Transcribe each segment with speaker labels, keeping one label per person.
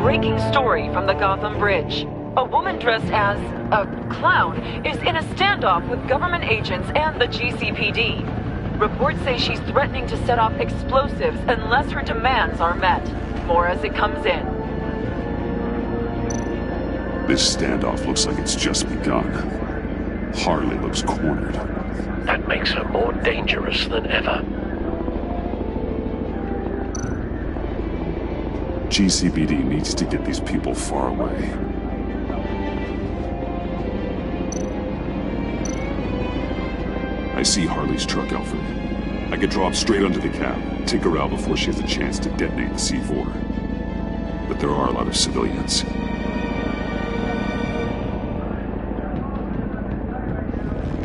Speaker 1: breaking story from the Gotham Bridge. A woman dressed as a clown is in a standoff with government agents and the GCPD. Reports say she's threatening to set off explosives unless her demands are met. More as it comes in.
Speaker 2: This standoff looks like it's just begun. Harley looks cornered.
Speaker 3: That makes her more dangerous than ever.
Speaker 2: GCPD needs to get these people far away. I see Harley's truck, Alfred. I could drop straight onto the cab, take her out before she has a chance to detonate the C4. But there are a lot of civilians.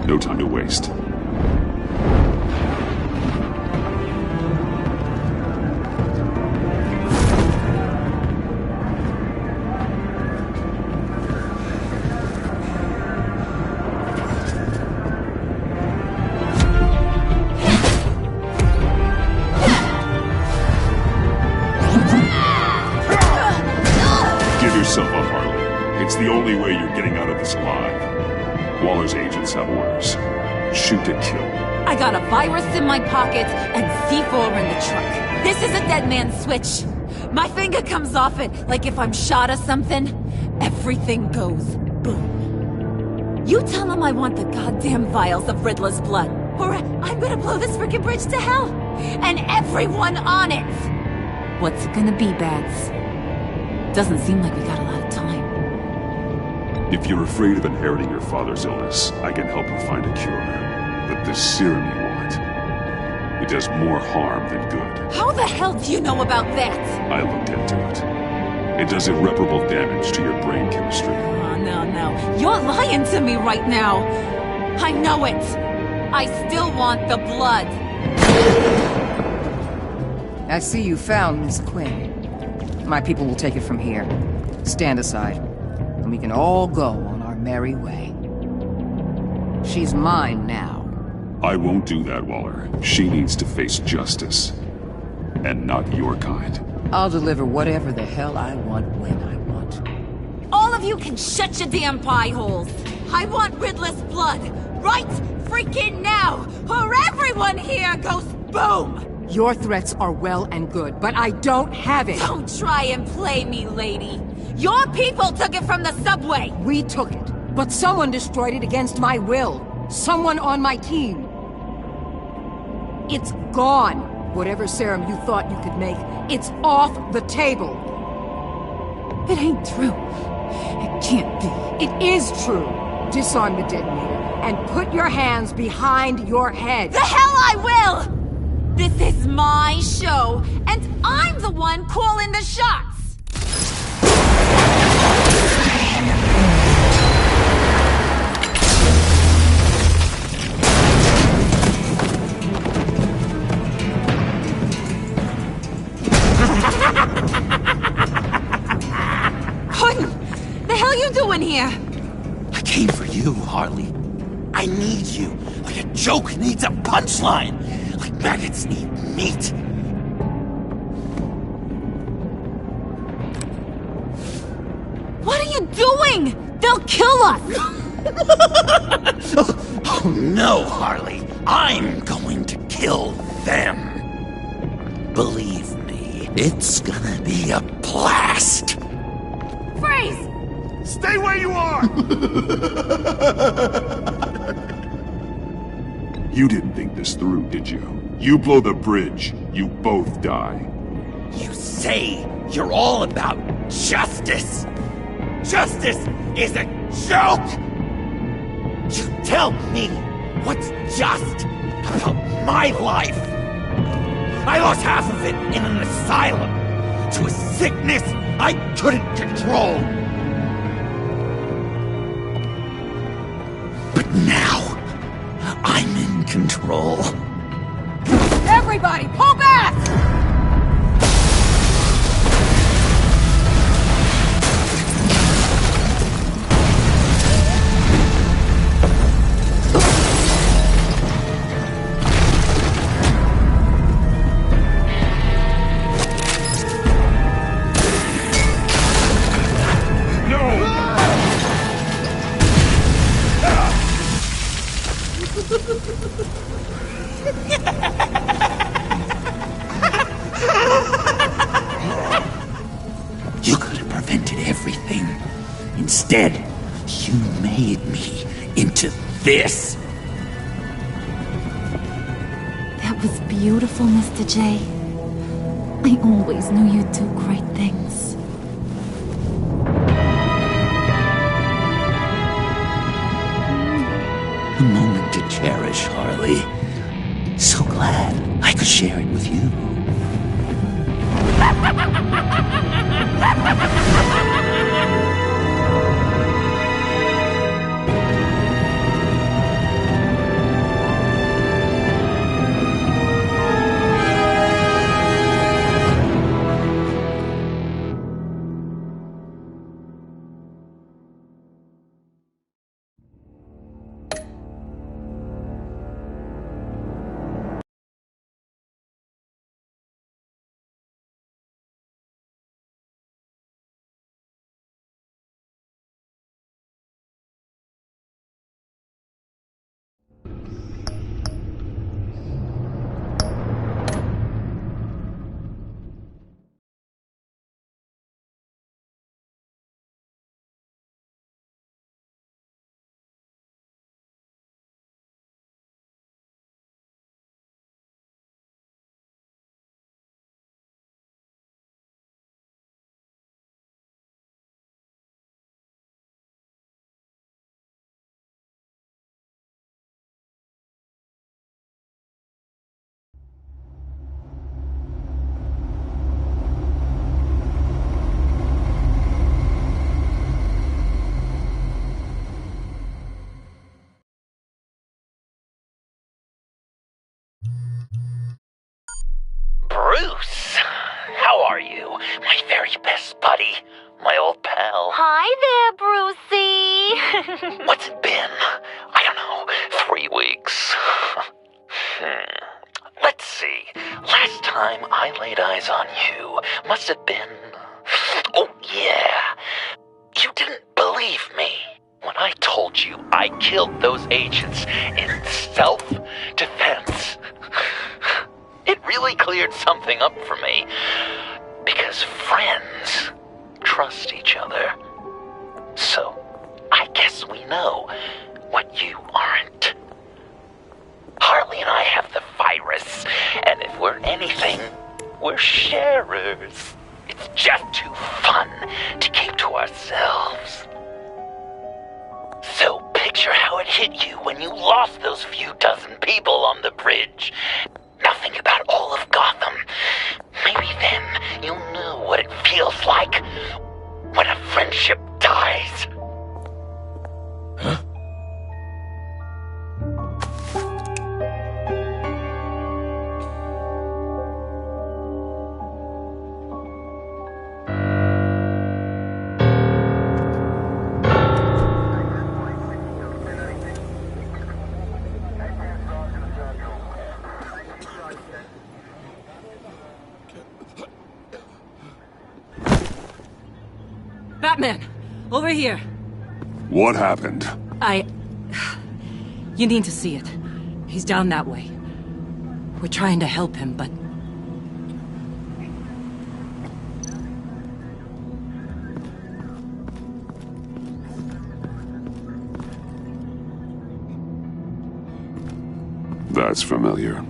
Speaker 2: No time to waste. Yourself up, Harley. It's the only way you're getting out of this alive. Waller's agents have orders. Shoot to kill.
Speaker 4: I got a virus in my pocket and C4 in the truck. This is a dead man's switch. My finger comes off it like if I'm shot or something. Everything goes boom. You tell him I want the goddamn vials of Riddler's blood, or I'm gonna blow this frickin' bridge to hell. And everyone on it! What's it gonna be, Bats? Doesn't seem like we got a lot of time.
Speaker 2: If you're afraid of inheriting your father's illness, I can help you find a cure. But this serum you want, it does more harm than good.
Speaker 4: How the hell do you know about that?
Speaker 2: I looked into it. It does irreparable damage to your brain chemistry.
Speaker 4: Oh, no. You're lying to me right now. I know it. I still want the blood.
Speaker 5: I see you found Miss Quinn. My people will take it from here. Stand aside, and we can all go on our merry way. She's mine now.
Speaker 2: I won't do that, Waller. She needs to face justice. And not your kind.
Speaker 5: I'll deliver whatever the hell I want when I want.
Speaker 4: All of you can shut your damn pie holes. I want Riddler's blood. Right freaking now, or everyone here goes boom!
Speaker 5: Your threats are well and good, but I don't have it!
Speaker 4: Don't try and play me, lady! Your people took it from the subway!
Speaker 5: We took it, but someone destroyed it against my will. Someone on my team. It's gone. Whatever serum you thought you could make, it's off the table.
Speaker 4: It ain't true. It can't be.
Speaker 5: It is true. Disarm the detonator, and put your hands behind your head.
Speaker 4: The hell I will! This is my show, and I'm the one calling the shots! What the hell are you doing here?
Speaker 6: I came for you, Harley. I need you, like a joke needs a punchline. Like maggots need meat.
Speaker 4: What are you doing? They'll kill us!
Speaker 6: Oh no, Harley. I'm going to kill them. Believe me, it's gonna be a blast.
Speaker 4: Freeze!
Speaker 7: Stay where you are!
Speaker 2: You didn't think this through, did you? You blow the bridge, you both die.
Speaker 6: You say you're all about justice. Justice is a joke! You tell me what's just about my life. I lost half of it in an asylum to a sickness I couldn't control. But now, I'm in control.
Speaker 5: Everybody, pull back!
Speaker 6: You could have prevented everything. Instead, you made me into this.
Speaker 4: That was beautiful, Mr. J. I always knew you'd do great things.
Speaker 6: A moment to cherish, Harley. So glad I could share it with you.
Speaker 3: Bruce, how are you? My very best buddy, my old pal.
Speaker 4: Hi there, Brucey!
Speaker 3: What's it been? I don't know, 3 weeks. Let's see. Last time I laid eyes on you must have been... Oh, yeah. You didn't believe me when I told you I killed those agents in self-defense. It really cleared something up for me. Because friends trust each other. So, I guess we know what you aren't. Harley and I have the virus, and if we're anything, we're sharers. It's just too fun to keep to ourselves. So picture how it hit you when you lost those few dozen people on the bridge. Nothing about all of Gotham. Maybe then you'll know what it feels like when a friendship dies.
Speaker 6: Huh?
Speaker 5: Batman! Over here!
Speaker 2: What happened?
Speaker 5: You need to see it. He's down that way. We're trying to help him, but...
Speaker 2: That's familiar.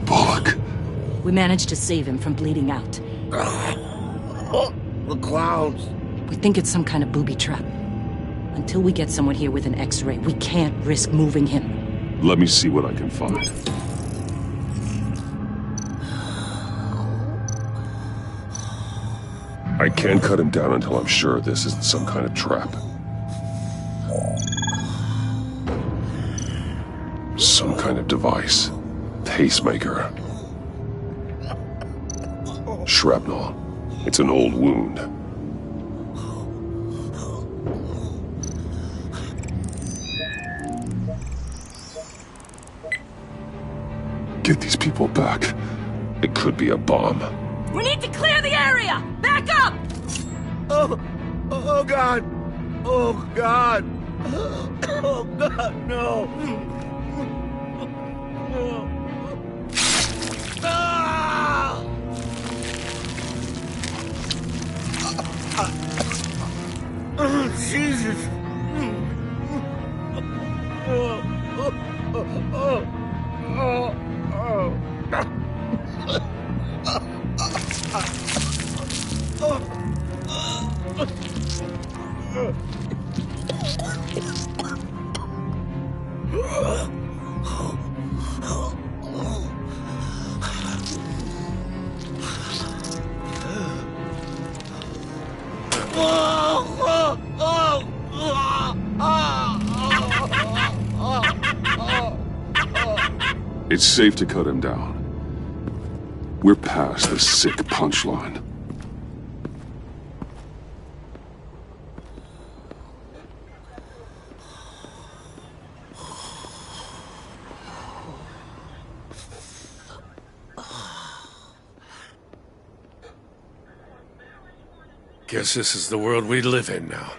Speaker 2: Bullock.
Speaker 5: We managed to save him from bleeding out.
Speaker 7: The clouds.
Speaker 5: We think it's some kind of booby trap. Until we get someone here with an X-ray, we can't risk moving him.
Speaker 2: Let me see what I can find. I can't cut him down until I'm sure this isn't some kind of trap. Some kind of device. Pacemaker. Shrapnel. It's an old wound. these people back. It could be a bomb.
Speaker 4: We need to clear the area! Back up!
Speaker 7: Oh God! Oh God! Oh God, no! Ah! Oh, Jesus!
Speaker 2: It's safe to cut him down. We're past the sick punchline.
Speaker 8: Guess this is the world we live in now.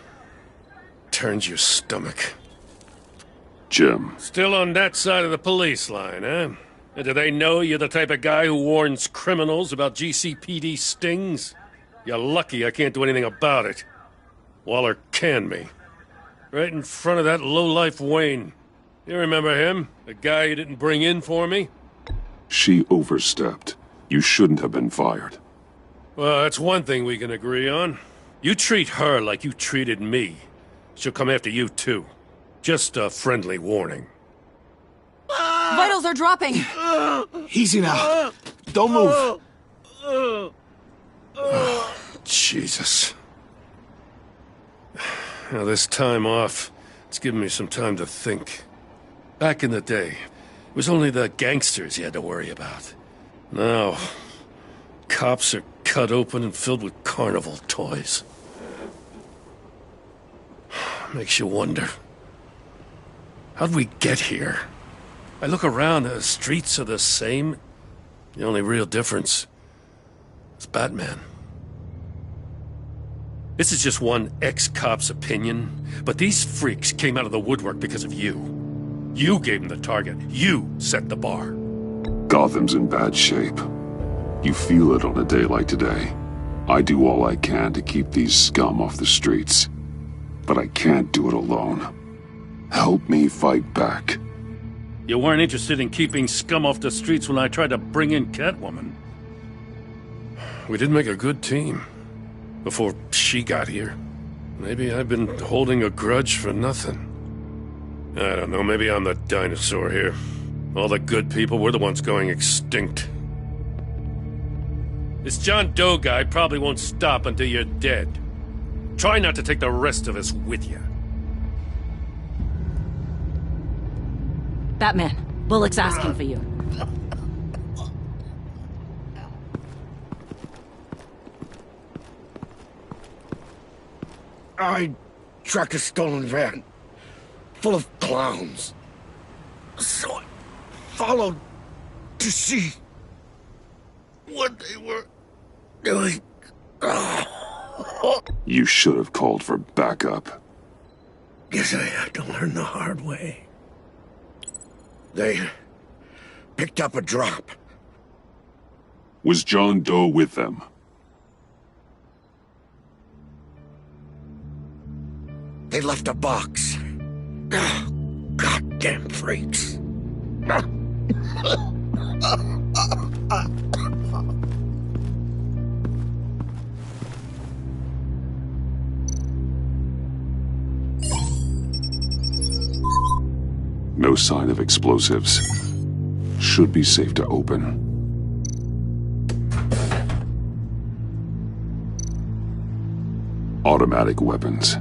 Speaker 8: Turns your stomach.
Speaker 2: Jim.
Speaker 8: Still on that side of the police line, eh? And do they know you're the type of guy who warns criminals about GCPD stings? You're lucky I can't do anything about it. Waller canned me. Right in front of that lowlife Wayne. You remember him? The guy you didn't bring in for me?
Speaker 2: She overstepped. You shouldn't have been fired.
Speaker 8: Well, that's one thing we can agree on. You treat her like you treated me. She'll come after you, too. Just a friendly warning.
Speaker 4: Vitals are dropping!
Speaker 7: Easy now. Don't move.
Speaker 8: Oh, Jesus. Now, this time off, it's given me some time to think. Back in the day, it was only the gangsters you had to worry about. Now, cops are cut open and filled with carnival toys. Makes you wonder. How'd we get here? I look around, the streets are the same. The only real difference is Batman. This is just one ex-cop's opinion, but these freaks came out of the woodwork because of you. You gave them the target. You set the bar.
Speaker 2: Gotham's in bad shape. You feel it on a day like today. I do all I can to keep these scum off the streets. But I can't do it alone. Help me fight back.
Speaker 8: You weren't interested in keeping scum off the streets when I tried to bring in Catwoman. We did make a good team. Before she got here. Maybe I've been holding a grudge for nothing. I don't know, maybe I'm the dinosaur here. All the good people were the ones going extinct. This John Doe guy probably won't stop until you're dead. Try not to take the rest of us with you.
Speaker 4: Batman, Bullock's asking for you.
Speaker 7: I tracked a stolen van, full of clowns. So I followed to see what they were doing.
Speaker 2: You should have called for backup.
Speaker 7: Guess I had to learn the hard way. They picked up a drop.
Speaker 2: Was John Doe with them?
Speaker 7: They left a box. Goddamn freaks.
Speaker 2: No sign of explosives. Should be safe to open. Automatic weapons.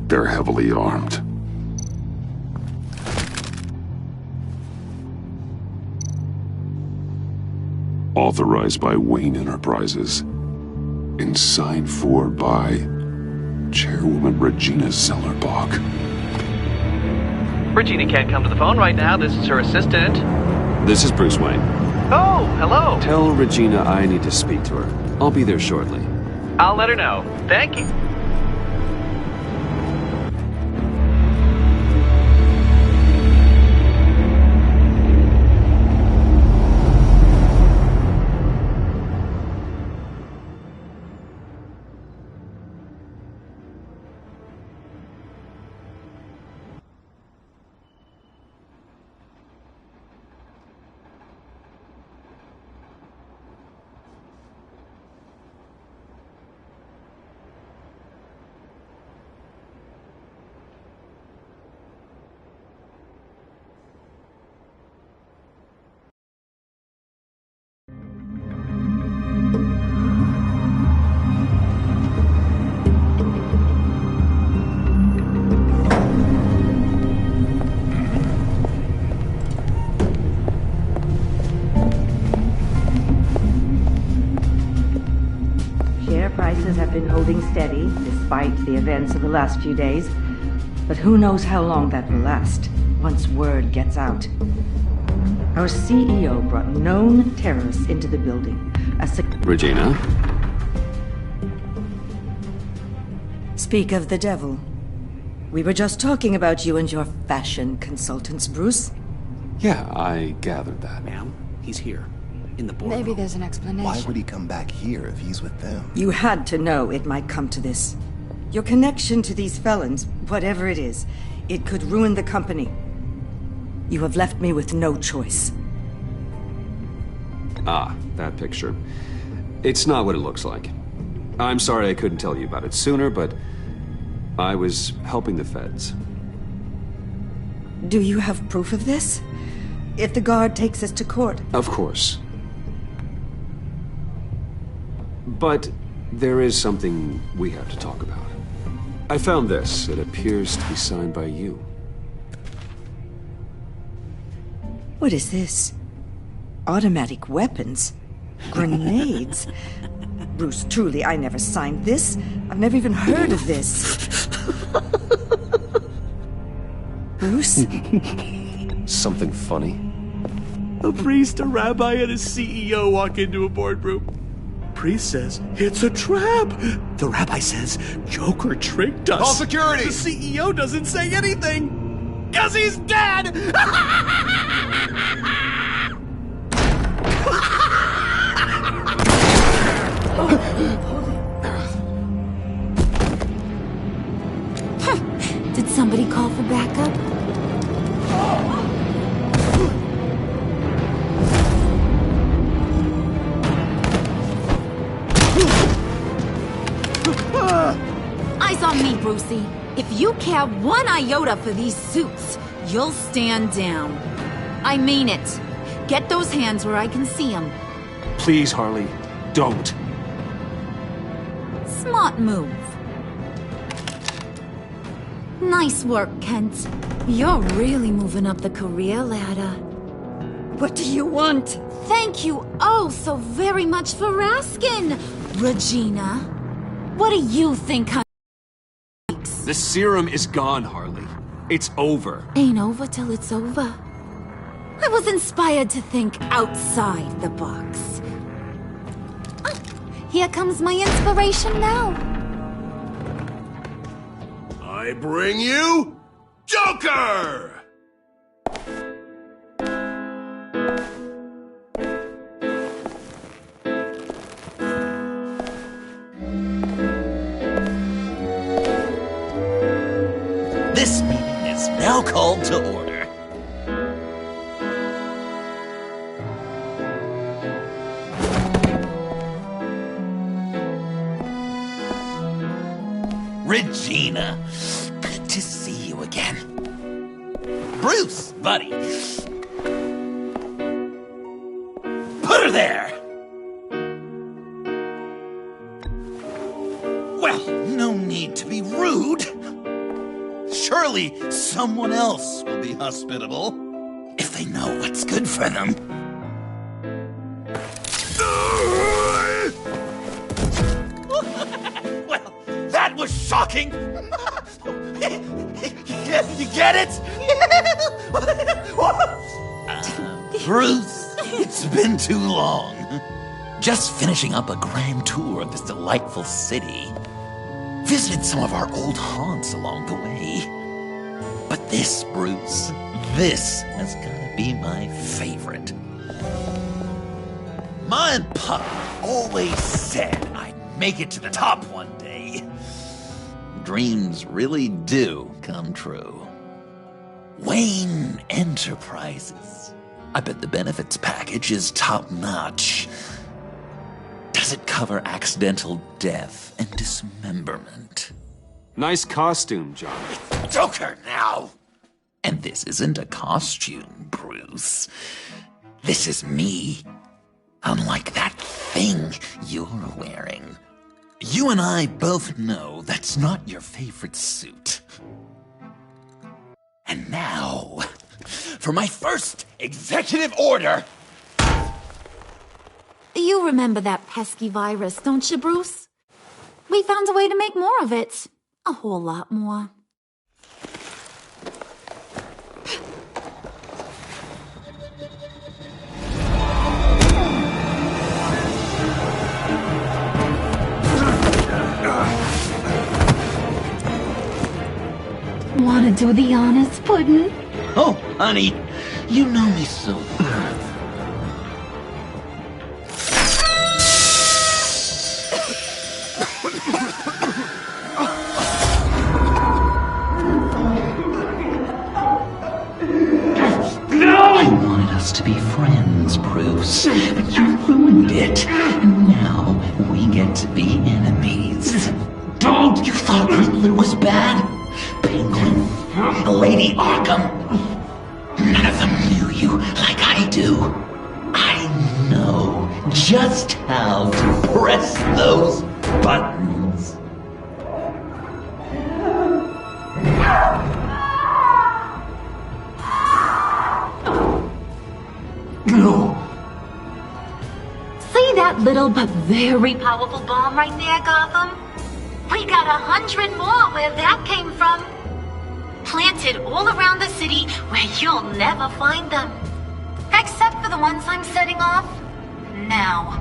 Speaker 2: They're heavily armed. Authorized by Wayne Enterprises. And signed for by Chairwoman Regina Zellerbach.
Speaker 9: Regina can't come to the phone right now. This is her assistant.
Speaker 10: This is Bruce Wayne.
Speaker 9: Oh, hello.
Speaker 10: Tell Regina I need to speak to her. I'll be there shortly.
Speaker 9: I'll let her know. Thank you.
Speaker 11: Prices have been holding steady despite the events of the last few days. But who knows how long that will last once word gets out. Our CEO brought known terrorists into the building.
Speaker 10: Regina?
Speaker 11: Speak of the devil. We were just talking about you and your fashion consultants, Bruce.
Speaker 10: Yeah, I gathered that.
Speaker 12: Ma'am, he's here. In the boardroom.
Speaker 13: Maybe there's an explanation.
Speaker 14: Why would he come back here if he's with them?
Speaker 11: You had to know it might come to this. Your connection to these felons, whatever it is, it could ruin the company. You have left me with no choice.
Speaker 10: Ah, that picture. It's not what it looks like. I'm sorry I couldn't tell you about it sooner, but I was helping the feds.
Speaker 11: Do you have proof of this? If the guard takes us to court?
Speaker 10: Of course. But there is something we have to talk about. I found this. It appears to be signed by you.
Speaker 11: What is this? Automatic weapons? Grenades? Bruce, truly, I never signed this. I've never even heard of this. Bruce?
Speaker 10: Something funny?
Speaker 6: A priest, a rabbi, and a CEO walk into a boardroom. Priest says, it's a trap. The rabbi says, Joker tricked us.
Speaker 14: Call security.
Speaker 6: The CEO doesn't say anything. 'Cause he's dead!
Speaker 4: Did somebody call for backup? Eyes on me, Brucey. If you care one iota for these suits, you'll stand down. I mean it. Get those hands where I can see them.
Speaker 10: Please, Harley, don't.
Speaker 4: Smart move. Nice work, Kent. You're really moving up the career ladder.
Speaker 11: What do you want?
Speaker 4: Thank you oh so very much for asking, Regina. What do you think, honey?
Speaker 10: The serum is gone, Harley. It's over.
Speaker 4: Ain't over till it's over. I was inspired to think outside the box. Oh, here comes my inspiration now.
Speaker 7: I bring you Joker!
Speaker 3: This meeting is now called to order. Regina, good to see you again. Bruce, buddy. Put her there! Well, no need to be rude. Surely someone else will be hospitable if they know what's good for them. Well, that was shocking. You get it? Bruce, it's It's been too long. Just finishing up a grand tour of this delightful city. Visited some of our old haunts along the way. But this, Bruce, this has gotta be my favorite. Ma and Pop always said I'd make it to the top one day. Dreams really do come true. Wayne Enterprises. I bet the benefits package is top-notch. Does it cover accidental death and dismemberment?
Speaker 10: Nice costume, John.
Speaker 3: Joker now! And this isn't a costume, Bruce. This is me. Unlike that thing you're wearing. You and I both know that's not your favorite suit. And now, for my first executive order.
Speaker 4: You remember that pesky virus, don't you, Bruce? We found a way to make more of it. A whole lot more. Want to do the honors, Puddin'?
Speaker 3: Oh, honey, you know me so well. I wanted us to be friends, Bruce, but you ruined it. And now we get to be enemies. Don't! You thought Riddler was bad? Penguin, Lady Arkham. None of them knew you like I do. I know just how to press those buttons. No.
Speaker 4: See that little but very powerful bomb right there, Gotham? We got 100 more where that came from. Planted all around the city where you'll never find them. Except for the ones I'm setting off now.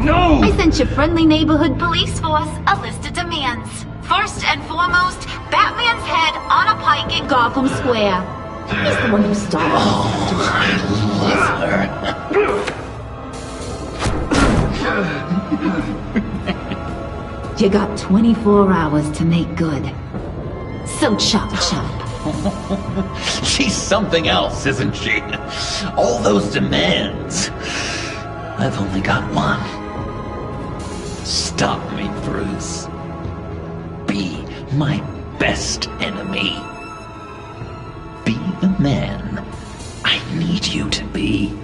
Speaker 8: No!
Speaker 4: I sent your friendly neighborhood police force a list of demands. First and foremost, Batman's head on a pike in Gotham Square. He's the one who started.
Speaker 3: Oh, I love her.
Speaker 4: You got 24 hours to make good. So chop chop.
Speaker 3: She's something else, isn't she? All those demands. I've only got one. Stop me, Bruce. Be my best enemy. Be the man I need you to be.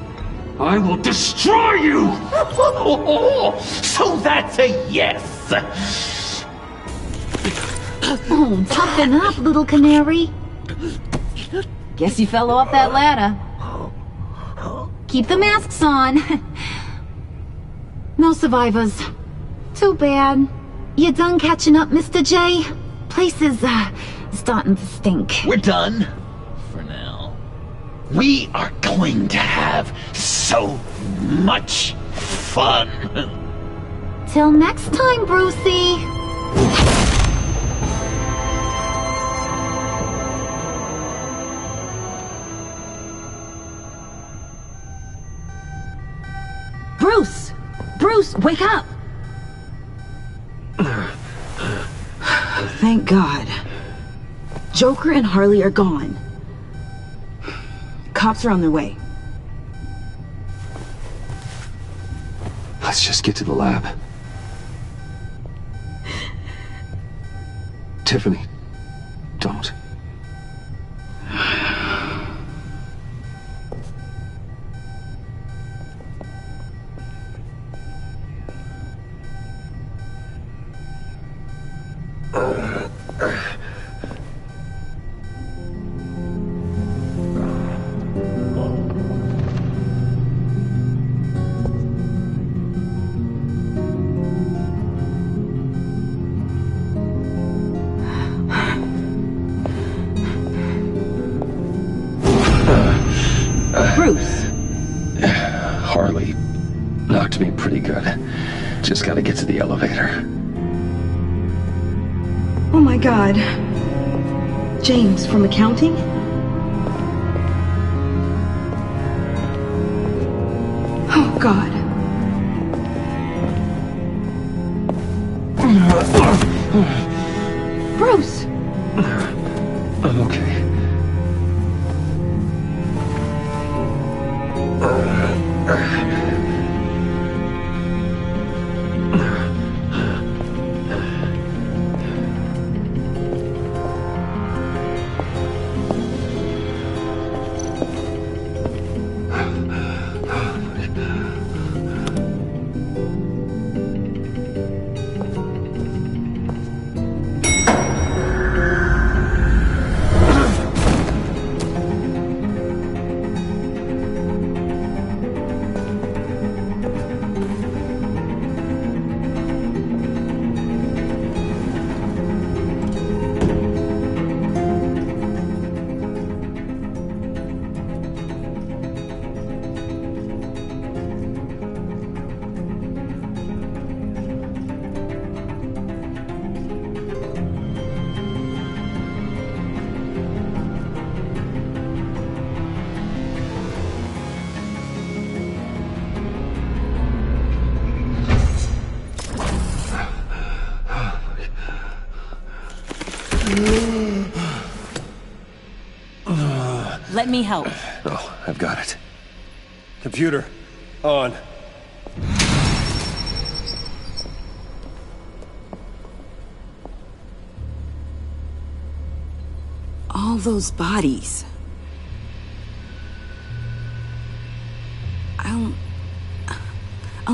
Speaker 8: I will destroy you!
Speaker 3: So that's a yes!
Speaker 4: Oh, toughen up, little canary. Guess you fell off that ladder. Keep the masks on. No survivors. Too bad. You done catching up, Mr. J? Place is, starting to stink.
Speaker 3: We're done. For now. We are going to have so much fun.
Speaker 4: Till next time, Brucey. Bruce! Bruce, wake up!
Speaker 13: Thank God. Joker and Harley are gone. Cops are on their way.
Speaker 10: Let's just get to the lab. Tiffany, don't.
Speaker 13: Bruce.
Speaker 15: Harley knocked me pretty good. Just gotta get to the elevator.
Speaker 13: Oh my God. James from accounting? Oh God. Bruce!
Speaker 15: I'm okay.
Speaker 4: Let me help.
Speaker 15: Oh, I've got it.
Speaker 16: Computer, on.
Speaker 13: All those bodies. I'll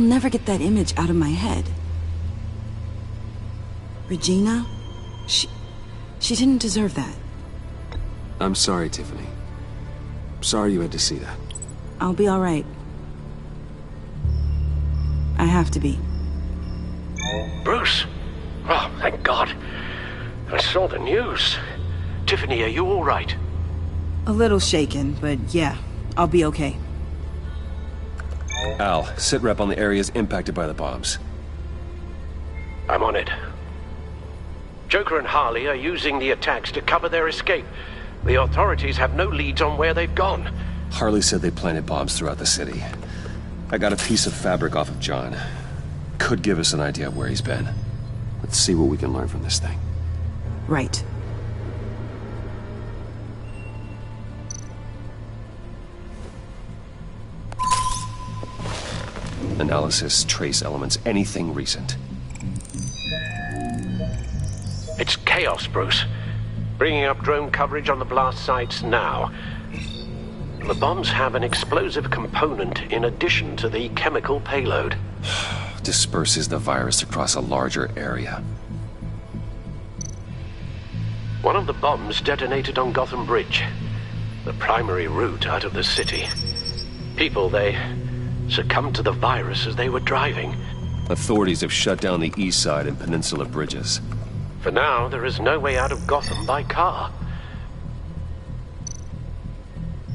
Speaker 13: never get that image out of my head. Regina? She didn't deserve that.
Speaker 10: I'm sorry, Tiffany. Sorry you had to see that.
Speaker 13: I'll be all right. I have to be.
Speaker 17: Bruce! Oh, thank God. I saw the news. Tiffany, are you all right?
Speaker 13: A little shaken, but yeah, I'll be okay.
Speaker 16: Al, sit rep on the areas impacted by the bombs.
Speaker 17: I'm on it. Joker and Harley are using the attacks to cover their escape. The authorities have no leads on where they've gone.
Speaker 16: Harley said they planted bombs throughout the city. I got a piece of fabric off of John. Could give us an idea of where he's been.
Speaker 10: Let's see what we can learn from this thing.
Speaker 13: Right.
Speaker 16: Analysis, trace elements, anything recent.
Speaker 17: It's chaos, Bruce. Bringing up drone coverage on the blast sites now. The bombs have an explosive component in addition to the chemical payload.
Speaker 16: Disperses the virus across a larger area.
Speaker 17: One of the bombs detonated on Gotham Bridge, the primary route out of the city. People, they succumbed to the virus as they were driving.
Speaker 16: Authorities have shut down the east side and peninsula bridges.
Speaker 17: For now, there is no way out of Gotham by car.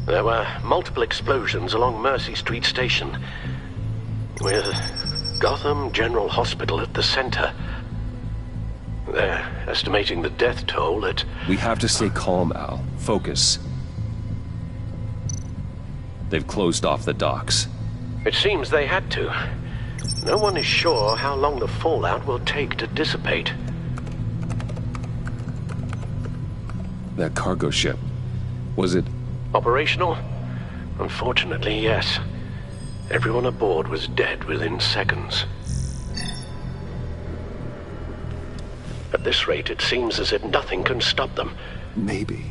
Speaker 17: There were multiple explosions along Mercy Street Station, with Gotham General Hospital at the center. They're estimating the death toll at...
Speaker 16: We have to stay calm, Al. Focus. They've closed off the docks.
Speaker 17: It seems they had to. No one is sure how long the fallout will take to dissipate.
Speaker 16: That cargo ship, was it...
Speaker 17: Operational? Unfortunately, yes. Everyone aboard was dead within seconds. At this rate, it seems as if nothing can stop them.
Speaker 10: Maybe.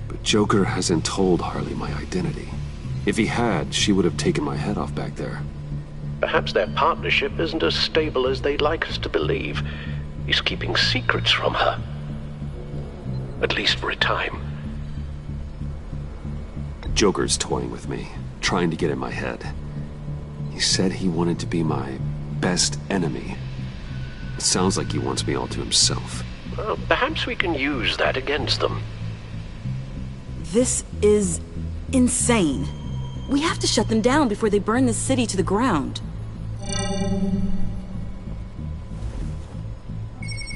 Speaker 10: But Joker hasn't told Harley my identity. If he had, she would have taken my head off back there.
Speaker 17: Perhaps their partnership isn't as stable as they'd like us to believe. He's keeping secrets from her. At least for a time.
Speaker 10: Joker's toying with me, trying to get in my head. He said he wanted to be my best enemy. It sounds like he wants me all to himself.
Speaker 17: Well, perhaps we can use that against them.
Speaker 13: This is insane. We have to shut them down before they burn the city to the ground.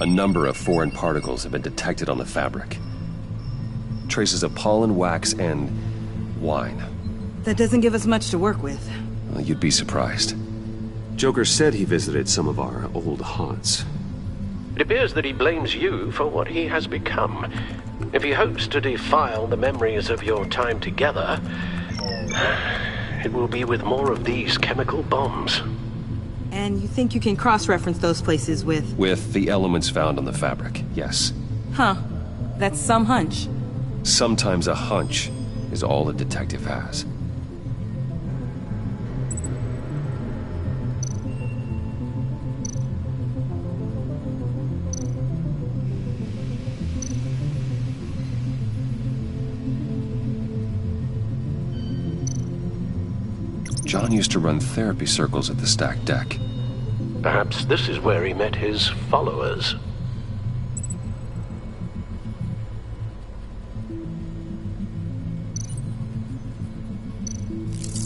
Speaker 16: A number of foreign particles have been detected on the fabric. Traces of pollen, wax, and wine.
Speaker 13: That doesn't give us much to work with.
Speaker 16: Well, you'd be surprised.
Speaker 10: Joker said he visited some of our old haunts.
Speaker 17: It appears that he blames you for what he has become. If he hopes to defile the memories of your time together, it will be with more of these chemical bombs.
Speaker 13: And you think you can cross-reference those places with...
Speaker 16: With the elements found on the fabric, yes.
Speaker 13: Huh. That's some hunch.
Speaker 16: Sometimes a hunch is all a detective has. John used to run therapy circles at the stacked deck.
Speaker 17: Perhaps this is where he met his followers.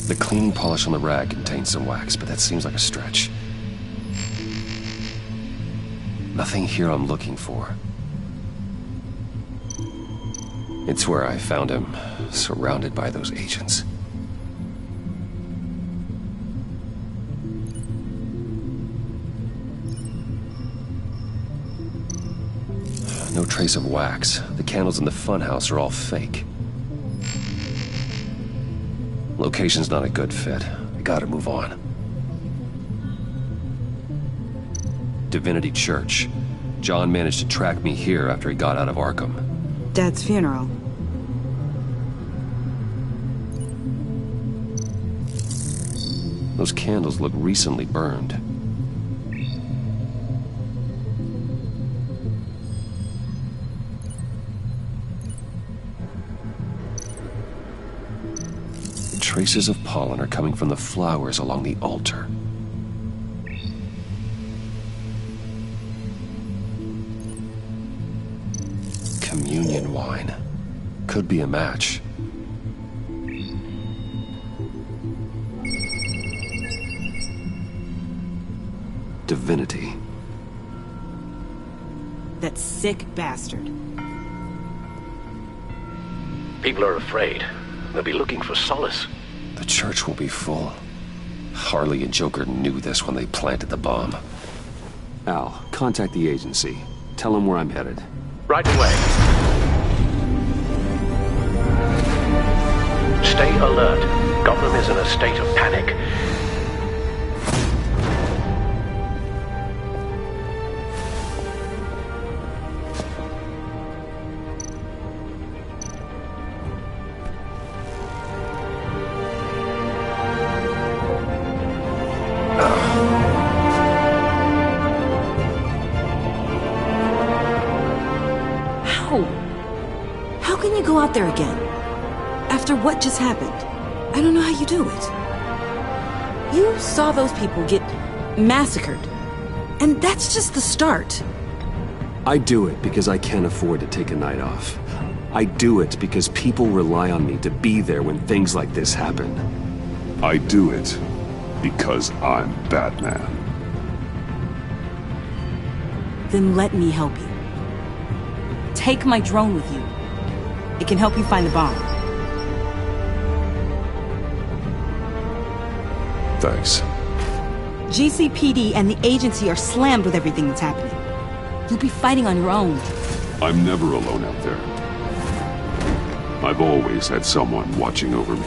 Speaker 16: The cleaning polish on the rag contains some wax, but that seems like a stretch. Nothing here I'm looking for. It's where I found him, surrounded by those agents. No trace of wax. The candles in the funhouse are all fake. Location's not a good fit. I gotta move on. Divinity Church. John managed to track me here after he got out of Arkham.
Speaker 13: Dad's funeral.
Speaker 16: Those candles look recently burned. Traces of pollen are coming from the flowers along the altar. Communion wine. Could be a match. Divinity.
Speaker 13: That sick bastard.
Speaker 17: People are afraid. They'll be looking for solace.
Speaker 16: The church will be full. Harley and Joker knew this when they planted the bomb.
Speaker 10: Al, contact the agency. Tell them where I'm headed.
Speaker 17: Right away. Stay alert. Gotham is in a state of panic.
Speaker 13: How can you go out there again? After what just happened? I don't know how you do it. You saw those people get massacred. And that's just the start.
Speaker 10: I do it because I can't afford to take a night off. I do it because people rely on me to be there when things like this happen.
Speaker 2: I do it because I'm Batman.
Speaker 13: Then let me help you. Take my drone with you. It can help you find the bomb.
Speaker 2: Thanks.
Speaker 13: GCPD and the agency are slammed with everything that's happening. You'll be fighting on your own.
Speaker 2: I'm never alone out there. I've always had someone watching over me.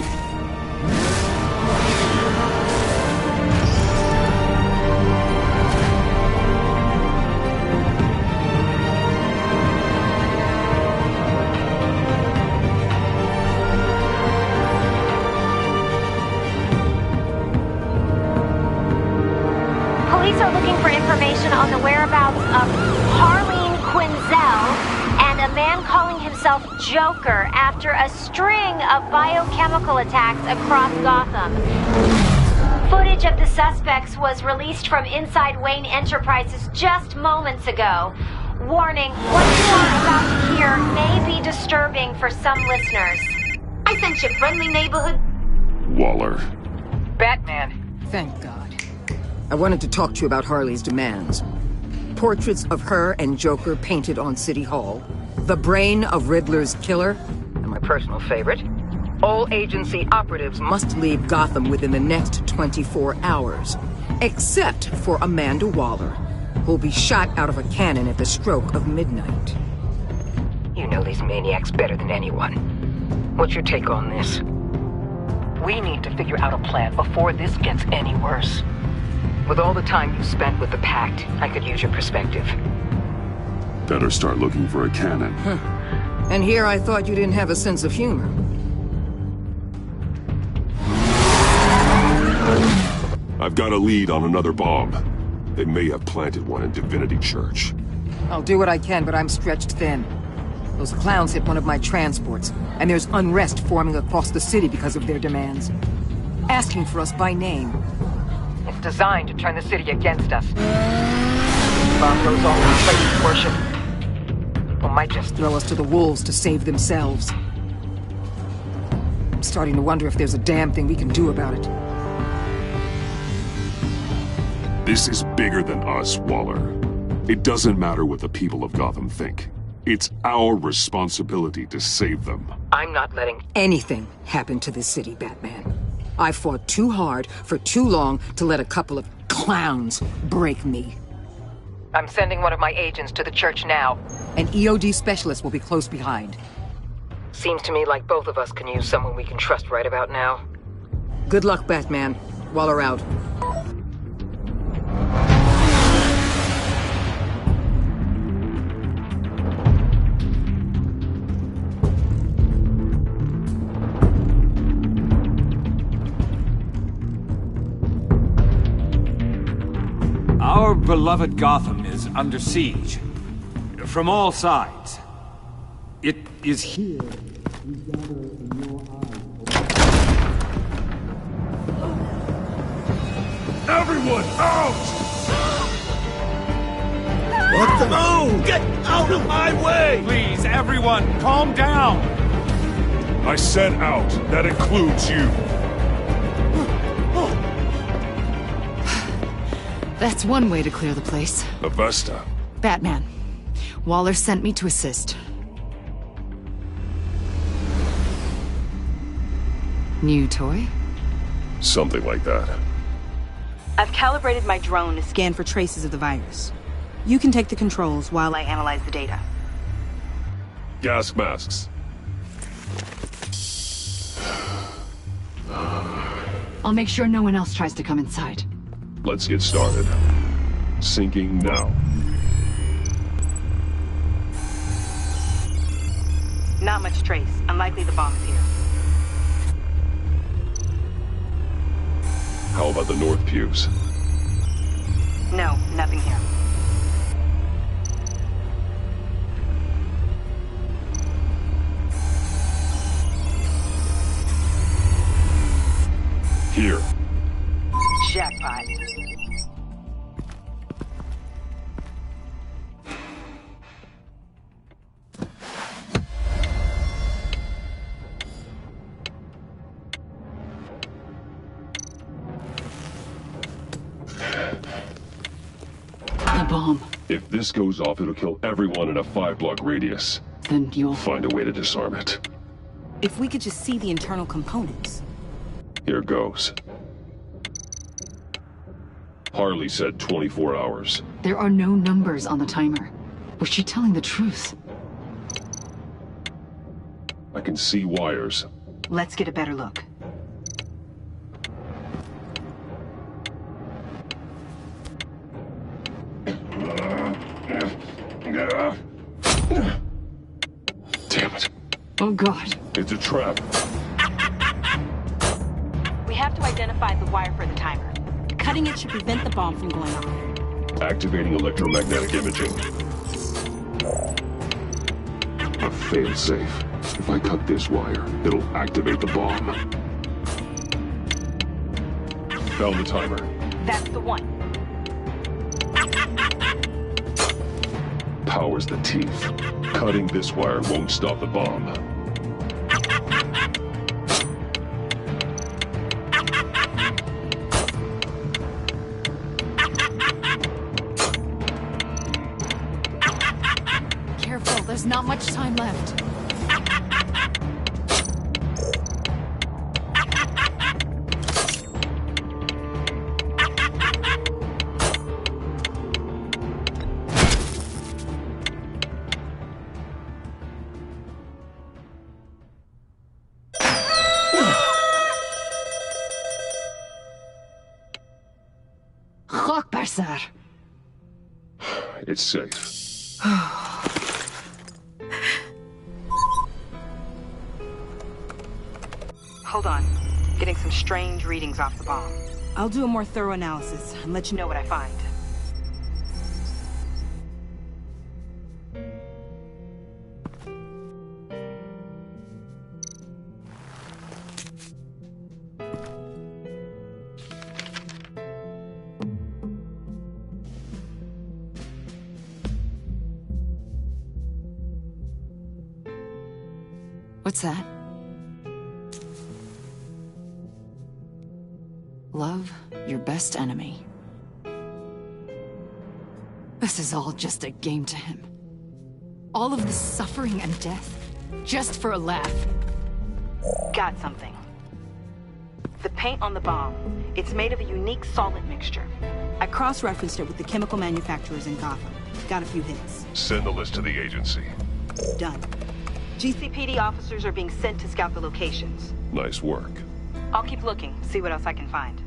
Speaker 18: Police are looking for information on the whereabouts of Harleen Quinzel and a man calling himself Joker after a string of biochemical attacks across Gotham. Footage of the suspects was released from inside Wayne Enterprises just moments ago. Warning, what you are about to hear may be disturbing for some listeners. I sent you friendly neighborhood...
Speaker 2: Waller.
Speaker 5: Batman. Thank God. I wanted to talk to you about Harley's demands. Portraits of her and Joker painted on City Hall. The brain of Riddler's killer. And my personal favorite. All agency operatives must leave Gotham within the next 24 hours. Except for Amanda Waller, who'll be shot out of a cannon at the stroke of midnight. You know these maniacs better than anyone. What's your take on this? We need to figure out a plan before this gets any worse. With all the time you spent with the Pact, I could use your perspective.
Speaker 2: Better start looking for a cannon.
Speaker 5: And here I thought you didn't have a sense of humor.
Speaker 2: I've got a lead on another bomb. They may have planted one in Divinity Church.
Speaker 5: I'll do what I can, but I'm stretched thin. Those clowns hit one of my transports, and there's unrest forming across the city because of their demands. Asking for us by name. It's designed to turn the city against us. Bomb goes off in place worship. Or might just throw us to the wolves to save themselves. I'm starting to wonder if there's a damn thing we can do about it.
Speaker 2: This is bigger than us, Waller. It doesn't matter what the people of Gotham think. It's our responsibility to save them.
Speaker 5: I'm not letting anything happen to this city, Batman. I fought too hard for too long to let a couple of clowns break me. I'm sending one of my agents to the church now. An EOD specialist will be close behind. Seems to me like both of us can use someone we can trust right about now. Good luck, Batman. Waller out.
Speaker 19: Our beloved Gotham is under siege. From all sides. It is here we gather in your eyes.
Speaker 2: Everyone, out!
Speaker 6: What the? No! Get out of my way!
Speaker 19: Please, everyone, calm down!
Speaker 2: I said out. That includes you.
Speaker 20: That's one way to clear the place.
Speaker 2: Avesta.
Speaker 20: Batman. Waller sent me to assist. New toy?
Speaker 2: Something like that.
Speaker 13: I've calibrated my drone to scan for traces of the virus. You can take the controls while I analyze the data.
Speaker 2: Gas masks.
Speaker 20: I'll make sure no one else tries to come inside.
Speaker 2: Let's get started. Syncing now.
Speaker 13: Not much trace. Unlikely the bomb is here.
Speaker 2: How about the north pews?
Speaker 13: No, nothing here.
Speaker 2: Here.
Speaker 13: Jackpot.
Speaker 20: The bomb.
Speaker 2: If this goes off, it'll kill everyone in a 5-block radius.
Speaker 20: Then you'll
Speaker 2: find a way to disarm it.
Speaker 13: If we could just see the internal components.
Speaker 2: Here goes. Harley said 24 hours.
Speaker 20: There are no numbers on the timer. Was she telling the truth?
Speaker 2: I can see wires.
Speaker 13: Let's get a better look.
Speaker 2: Damn it.
Speaker 20: Oh, God.
Speaker 2: It's a trap.
Speaker 13: We have to identify the wire for the timer. Cutting it should prevent the bomb from going off.
Speaker 2: Activating electromagnetic imaging. A fail-safe. If I cut this wire, it'll activate the bomb. Found the timer.
Speaker 13: That's the one.
Speaker 2: Power's the teeth. Cutting this wire won't stop the bomb.
Speaker 4: careful. There's not much time left.
Speaker 20: Sir.
Speaker 2: It's safe.
Speaker 11: Hold on. Getting some strange readings off the bomb.
Speaker 13: I'll do a more thorough analysis and let you know what I find.
Speaker 20: What's that? Love your best enemy. This is all just a game to him. All of this suffering and death, just for a laugh.
Speaker 11: Got something. The paint on the bomb, it's made of a unique solid mixture.
Speaker 13: I cross-referenced it with the chemical manufacturers in Gotham. Got a few hits.
Speaker 2: Send the list to the agency.
Speaker 11: Done. GCPD officers are being sent to scout the locations.
Speaker 2: Nice work.
Speaker 11: I'll keep looking, see what else I can find.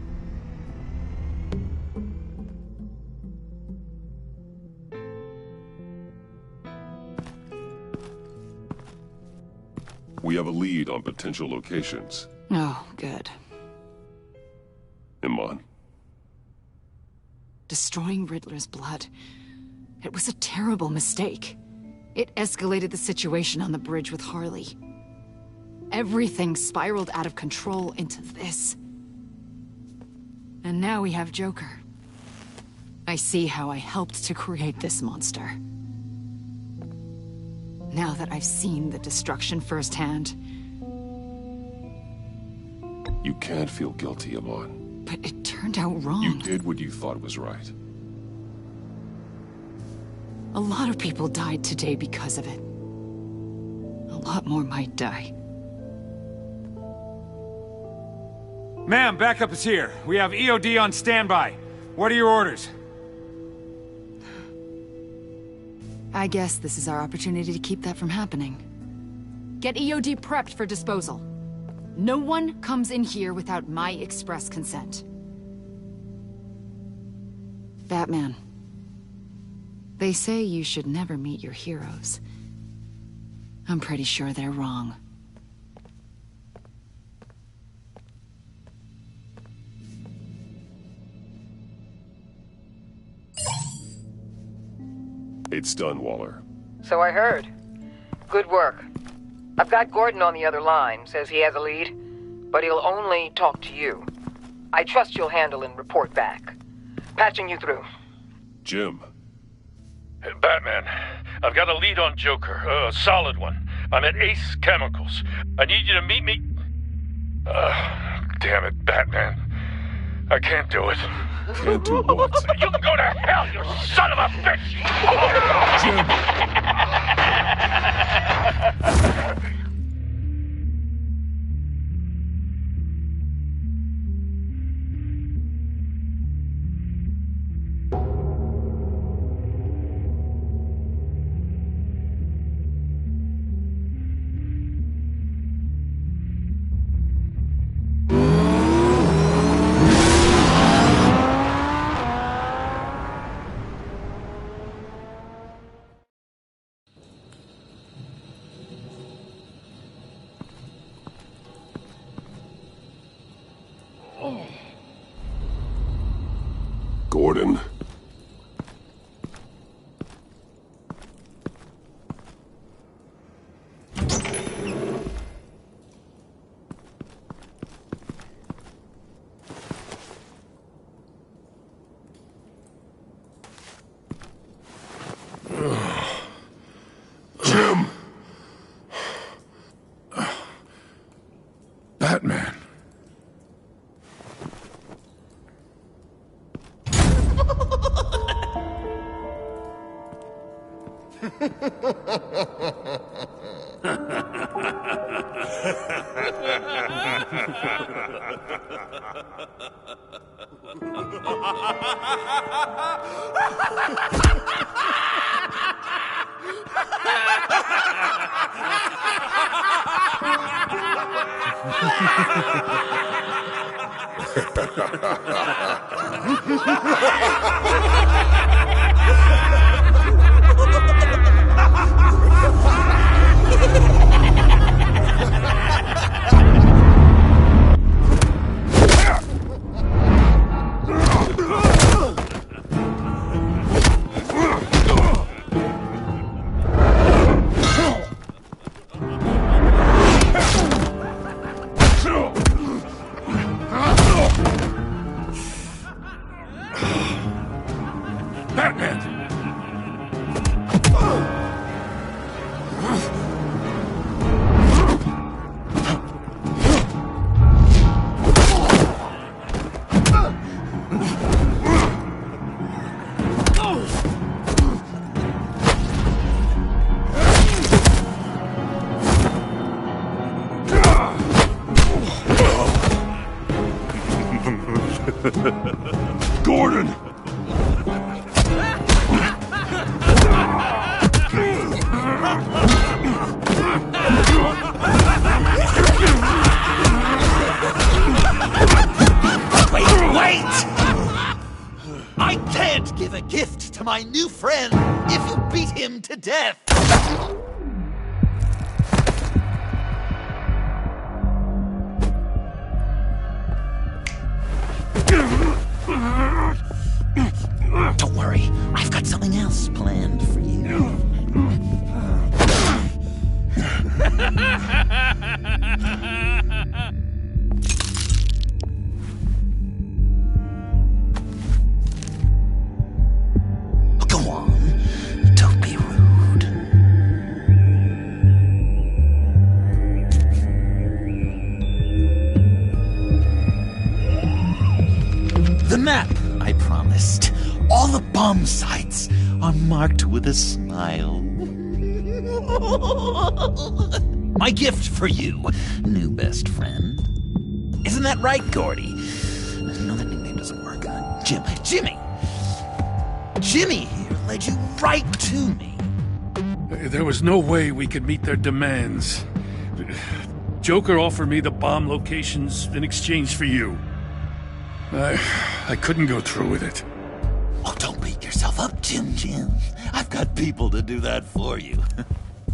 Speaker 2: We have a lead on potential locations.
Speaker 20: Oh, good.
Speaker 2: Iman.
Speaker 20: Destroying Riddler's blood. It was a terrible mistake. It escalated the situation on the bridge with Harley. Everything spiraled out of control into this. And now we have Joker. I see how I helped to create this monster. Now that I've seen the destruction firsthand...
Speaker 2: You can't feel guilty, Iman.
Speaker 20: But it turned out wrong.
Speaker 2: You did what you thought was right.
Speaker 20: A lot of people died today because of it. A lot more might die.
Speaker 19: Ma'am, backup is here. We have EOD on standby. What are your orders?
Speaker 20: I guess this is our opportunity to keep that from happening. Get EOD prepped for disposal. No one comes in here without my express consent. Batman. They say you should never meet your heroes. I'm pretty sure they're wrong.
Speaker 2: It's done, Waller.
Speaker 21: So I heard. Good work. I've got Gordon on the other line, says he has a lead, but he'll only talk to you. I trust you'll handle and report back. Patching you through.
Speaker 2: Jim.
Speaker 8: Batman, I've got a lead on Joker, a solid one. I'm at Ace Chemicals. I need you to meet me... damn it, Batman. I can't do it.
Speaker 2: Can't do what?
Speaker 8: You can go to hell, you son of a bitch!
Speaker 2: Gordon.
Speaker 8: Jim! Batman.
Speaker 2: Gordon!
Speaker 3: Wait! I can't give a gift to my new friend if you beat him to death! Don't worry, I've got something else planned for you. Go on, don't be rude. The map I promised. All the bomb sites are marked with a smile. My gift for you, new best friend. Isn't that right, Gordy? No, that nickname doesn't work. Jimmy! Jimmy here led you right to me.
Speaker 8: There was no way we could meet their demands. Joker offered me the bomb locations in exchange for you. I couldn't go through with it.
Speaker 3: Oh, don't beat yourself up, Jim. I've got people to do that for you.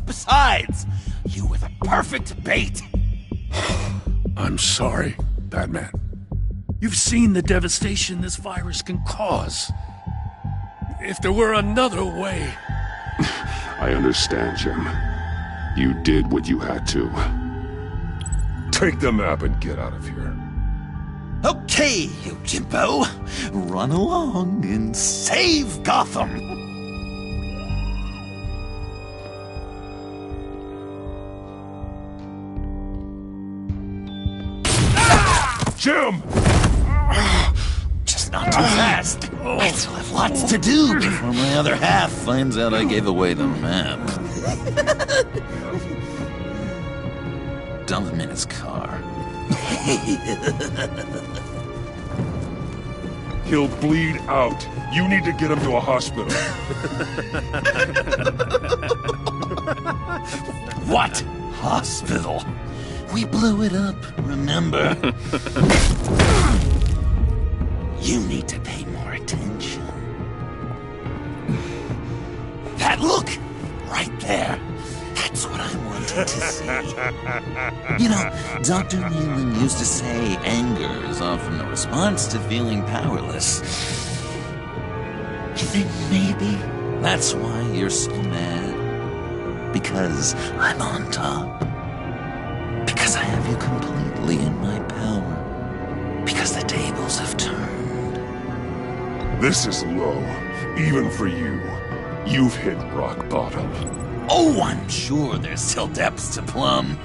Speaker 3: Besides, you were the perfect bait.
Speaker 8: I'm sorry, Batman. You've seen the devastation this virus can cause. If there were another way...
Speaker 2: I understand, Jim. You did what you had to. Take the map and get out of here.
Speaker 3: Okay, you Jimbo. Run along and save Gotham.
Speaker 2: Jim!
Speaker 3: Just not too fast. I still have lots to do before my other half finds out I gave away the map. Dump him in his car.
Speaker 2: He'll bleed out. You need to get him to a hospital.
Speaker 3: What? Hospital? We blew it up, remember? You need to pay more attention. That look! Right there. That's what I wanted to see. You know, Dr. Leland used to say anger is often a response to feeling powerless. You think maybe that's why you're so mad? Because I'm on top? Because I have you completely in my power? Because the tables have turned?
Speaker 2: This is low, even for you. You've hit rock bottom.
Speaker 3: Oh, I'm sure there's still depths to plumb.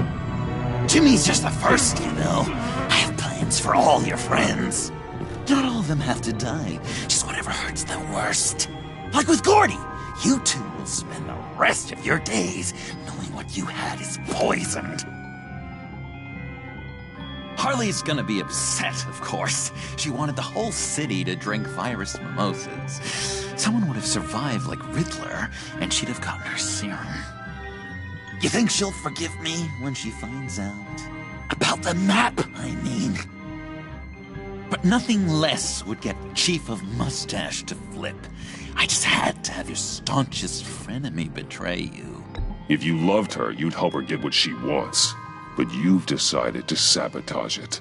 Speaker 3: Jimmy's just the first, you know. I have plans for all your friends. Not all of them have to die, just whatever hurts them worst. Like with Gordy, you two will spend the
Speaker 6: rest of your days knowing what you had is poisoned. Harley's gonna be upset, of course. She wanted the whole city to drink virus mimosas. Someone would have survived like Riddler, and she'd have gotten her serum. You think she'll forgive me when she finds out? About the map, I mean. But nothing less would get Chief of Mustache to flip. I just had to have your staunchest frenemy betray you.
Speaker 2: If you loved her, you'd help her get what she wants. But you've decided to sabotage it.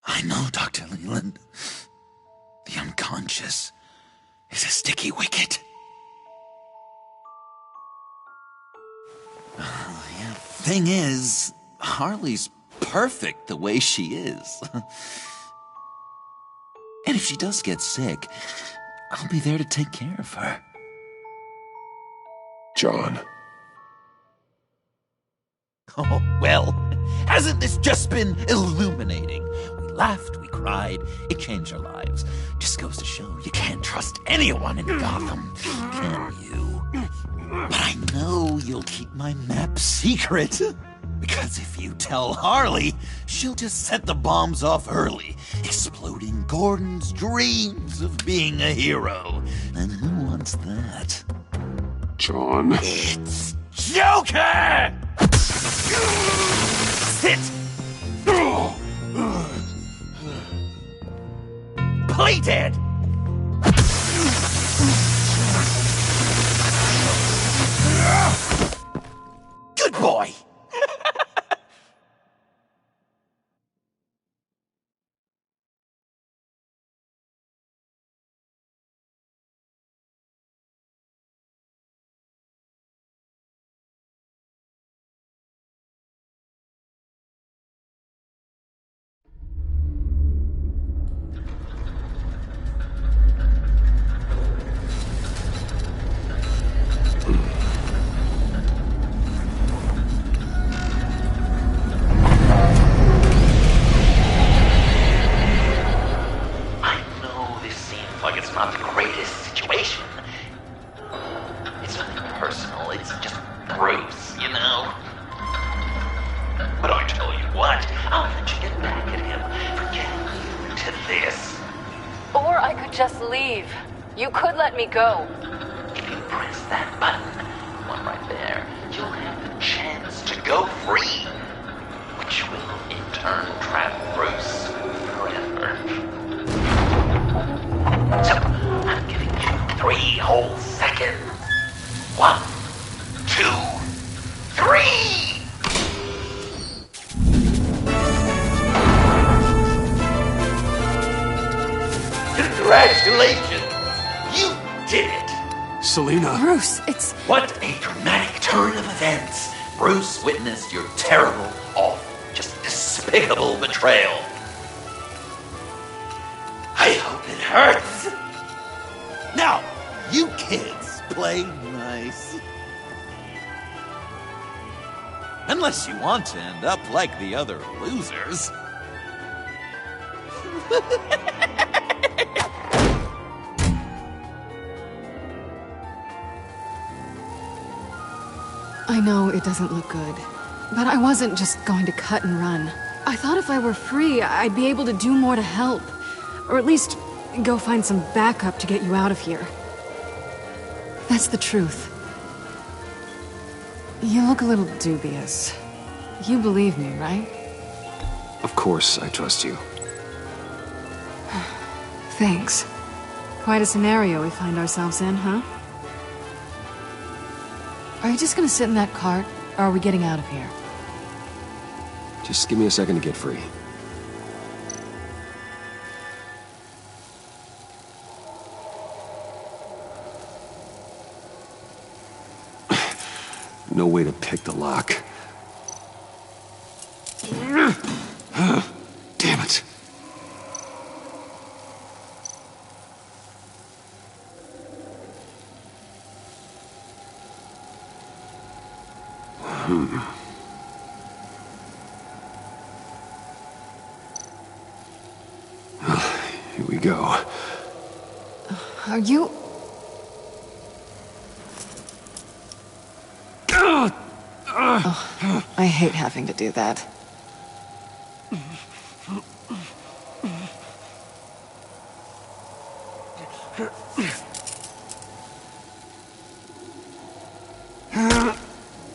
Speaker 6: I know, Dr. Leland. The unconscious is a sticky wicket. Yeah, thing is, Harley's perfect the way she is. And if she does get sick, I'll be there to take care of her.
Speaker 2: John.
Speaker 6: Oh, well, hasn't this just been illuminating? We laughed, we cried, it changed our lives. Just goes to show you can't trust anyone in Gotham, can you? But I know you'll keep my map secret. Because if you tell Harley, she'll just set the bombs off early, exploding Gordon's dreams of being a hero. And who wants that?
Speaker 2: John.
Speaker 6: It's Joker! Sit! Play dead! Good boy!
Speaker 21: Go.
Speaker 3: If you press that button, one right there, you'll have the chance to go free, which will in turn trap Bruce forever. So, I'm giving you 3 whole seconds. 1, 2, 3! Congratulations! You did it!
Speaker 8: Selina.
Speaker 13: Bruce, it's...
Speaker 3: What a dramatic turn of events. Bruce witnessed your terrible, awful, just despicable betrayal. I hope it hurts.
Speaker 6: Now, you kids play nice. Unless you want to end up like the other losers.
Speaker 20: I know it doesn't look good, but I wasn't just going to cut and run. I thought if I were free, I'd be able to do more to help. Or at least, go find some backup to get you out of here. That's the truth. You look a little dubious. You believe me, right?
Speaker 10: Of course I trust you.
Speaker 20: Thanks. Quite a scenario we find ourselves in, huh? Are you just gonna sit in that cart, or are we getting out of here?
Speaker 10: Just give me a second to get free. No way to pick the lock. Damn it. Well, here we go.
Speaker 20: Are you... Oh, I hate having to do that.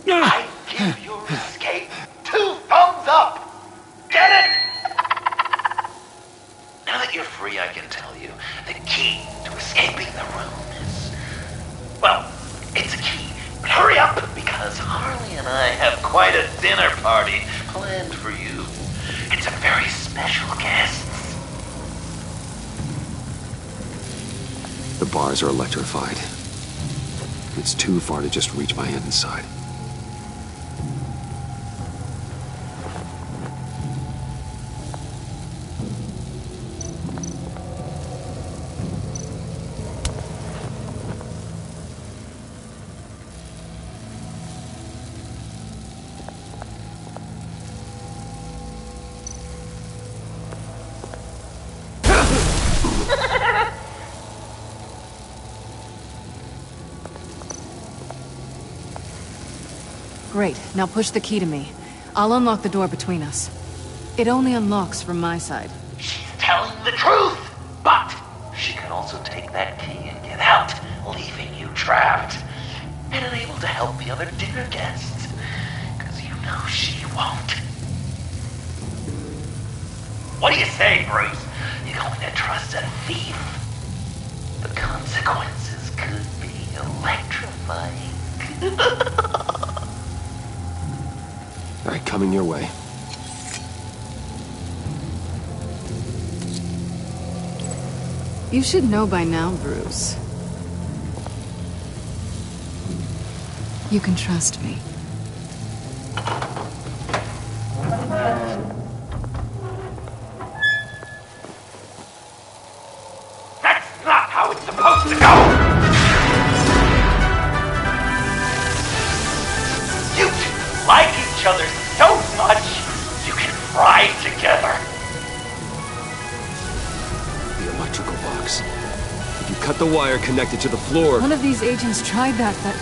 Speaker 3: I give your escape 2 thumbs up! Get it? Now that you're free, I can tell you the key to escaping the room is... well, it's a key. But hurry up, because Harley and I have quite a dinner party planned for you. It's a very special guest.
Speaker 10: The bars are electrified. It's too far to just reach my hand inside.
Speaker 20: Great, now push the key to me. I'll unlock the door between us. It only unlocks from my side.
Speaker 3: She's telling the truth, but she can also take that key and get out, leaving you trapped and unable to help the other dinner guests, because you know she won't. What do you say, Bruce? You going to trust a thief? The consequences could be electrifying.
Speaker 10: All right, coming your way.
Speaker 20: You should know by now, Bruce. You can trust me.
Speaker 3: That's not how it's supposed to go! You two like each other so much, you can fry together.
Speaker 10: The electrical box. If you cut the wire connected to the floor...
Speaker 20: One of these agents tried that, but...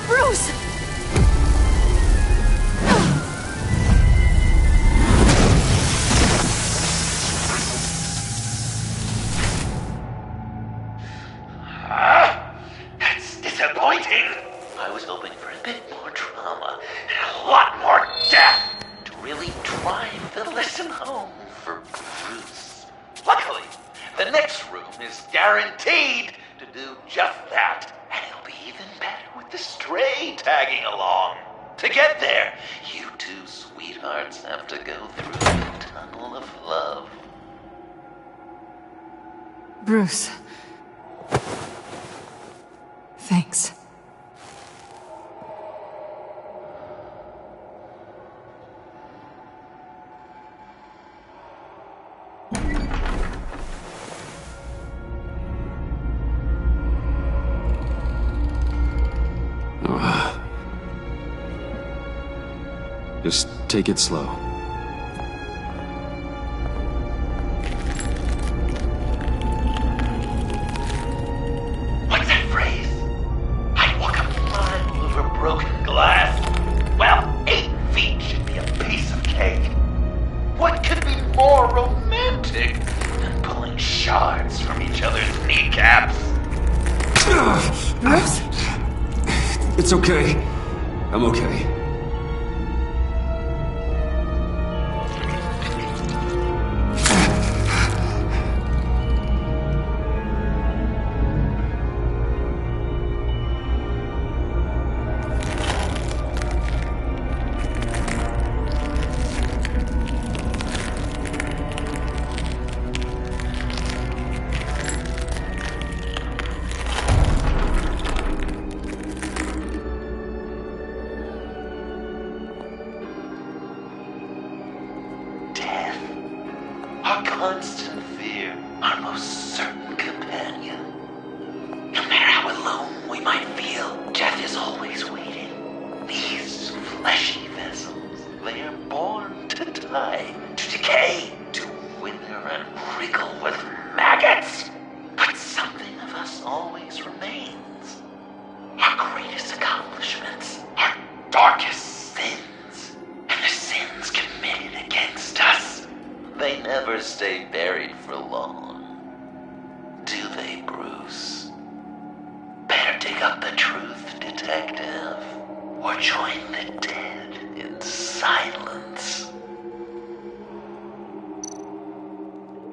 Speaker 20: Bruce!
Speaker 3: That's disappointing. I was hoping for a bit more drama and a lot more death to really drive the lesson home for Bruce. Luckily, the next room is guaranteed to do just that. And it'll be even better with the stray tagging along. To get there, you two sweethearts have to go through the tunnel of love.
Speaker 20: Bruce. Thanks.
Speaker 10: Just take it slow.
Speaker 3: What's that phrase? I'd walk a mile over broken glass. Well, 8 feet should be a piece of cake. What could be more romantic than pulling shards from each other's kneecaps?
Speaker 20: Bruce?
Speaker 10: It's okay. I'm okay.
Speaker 3: Our constant fear, our most certain companion. No matter how alone we might feel, death is always waiting. These fleshy vessels, they are born to die, to decay, to wither and wriggle with maggots. But something of us always remains. Our greatest accomplishments, our darkest sins, and the sins committed against us. They never stay buried for long. Do they, Bruce? Better dig up the truth, detective, or join the dead in silence.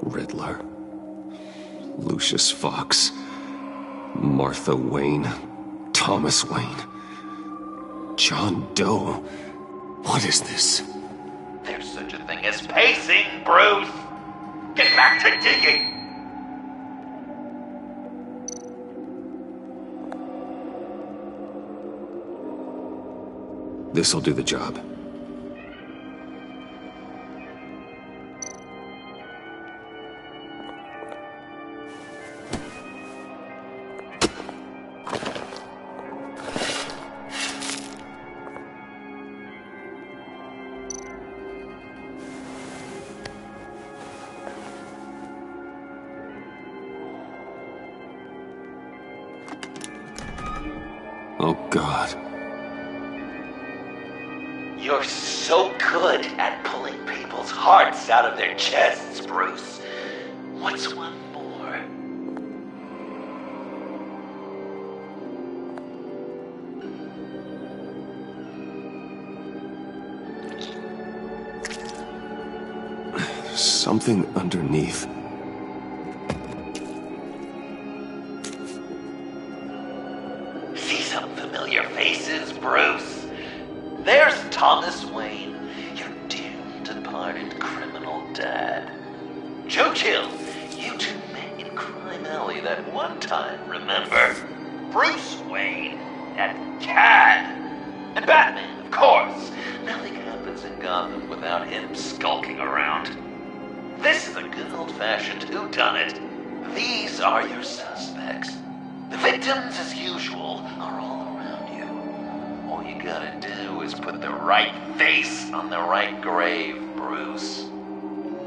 Speaker 10: Riddler. Lucius Fox. Martha Wayne. Thomas Wayne. John Doe. What is this?
Speaker 3: There's such a thing as pacing, Bruce! Get back to digging!
Speaker 10: This'll do the job. Oh, God.
Speaker 3: You're so good at pulling people's hearts out of their chests, Bruce. What's one more?
Speaker 10: Something underneath.
Speaker 3: See some familiar faces, Bruce? There's Thomas Wayne, your dearly departed criminal dad. Joe Chill, you two met in Crime Alley that one time, remember? Bruce Wayne and Cad. And Batman, of course. Nothing happens in Gotham without him skulking around. This is a good old-fashioned whodunit. These are your suspects. The victims, as usual, are all around you. All you gotta do is put the right face on the right grave, Bruce.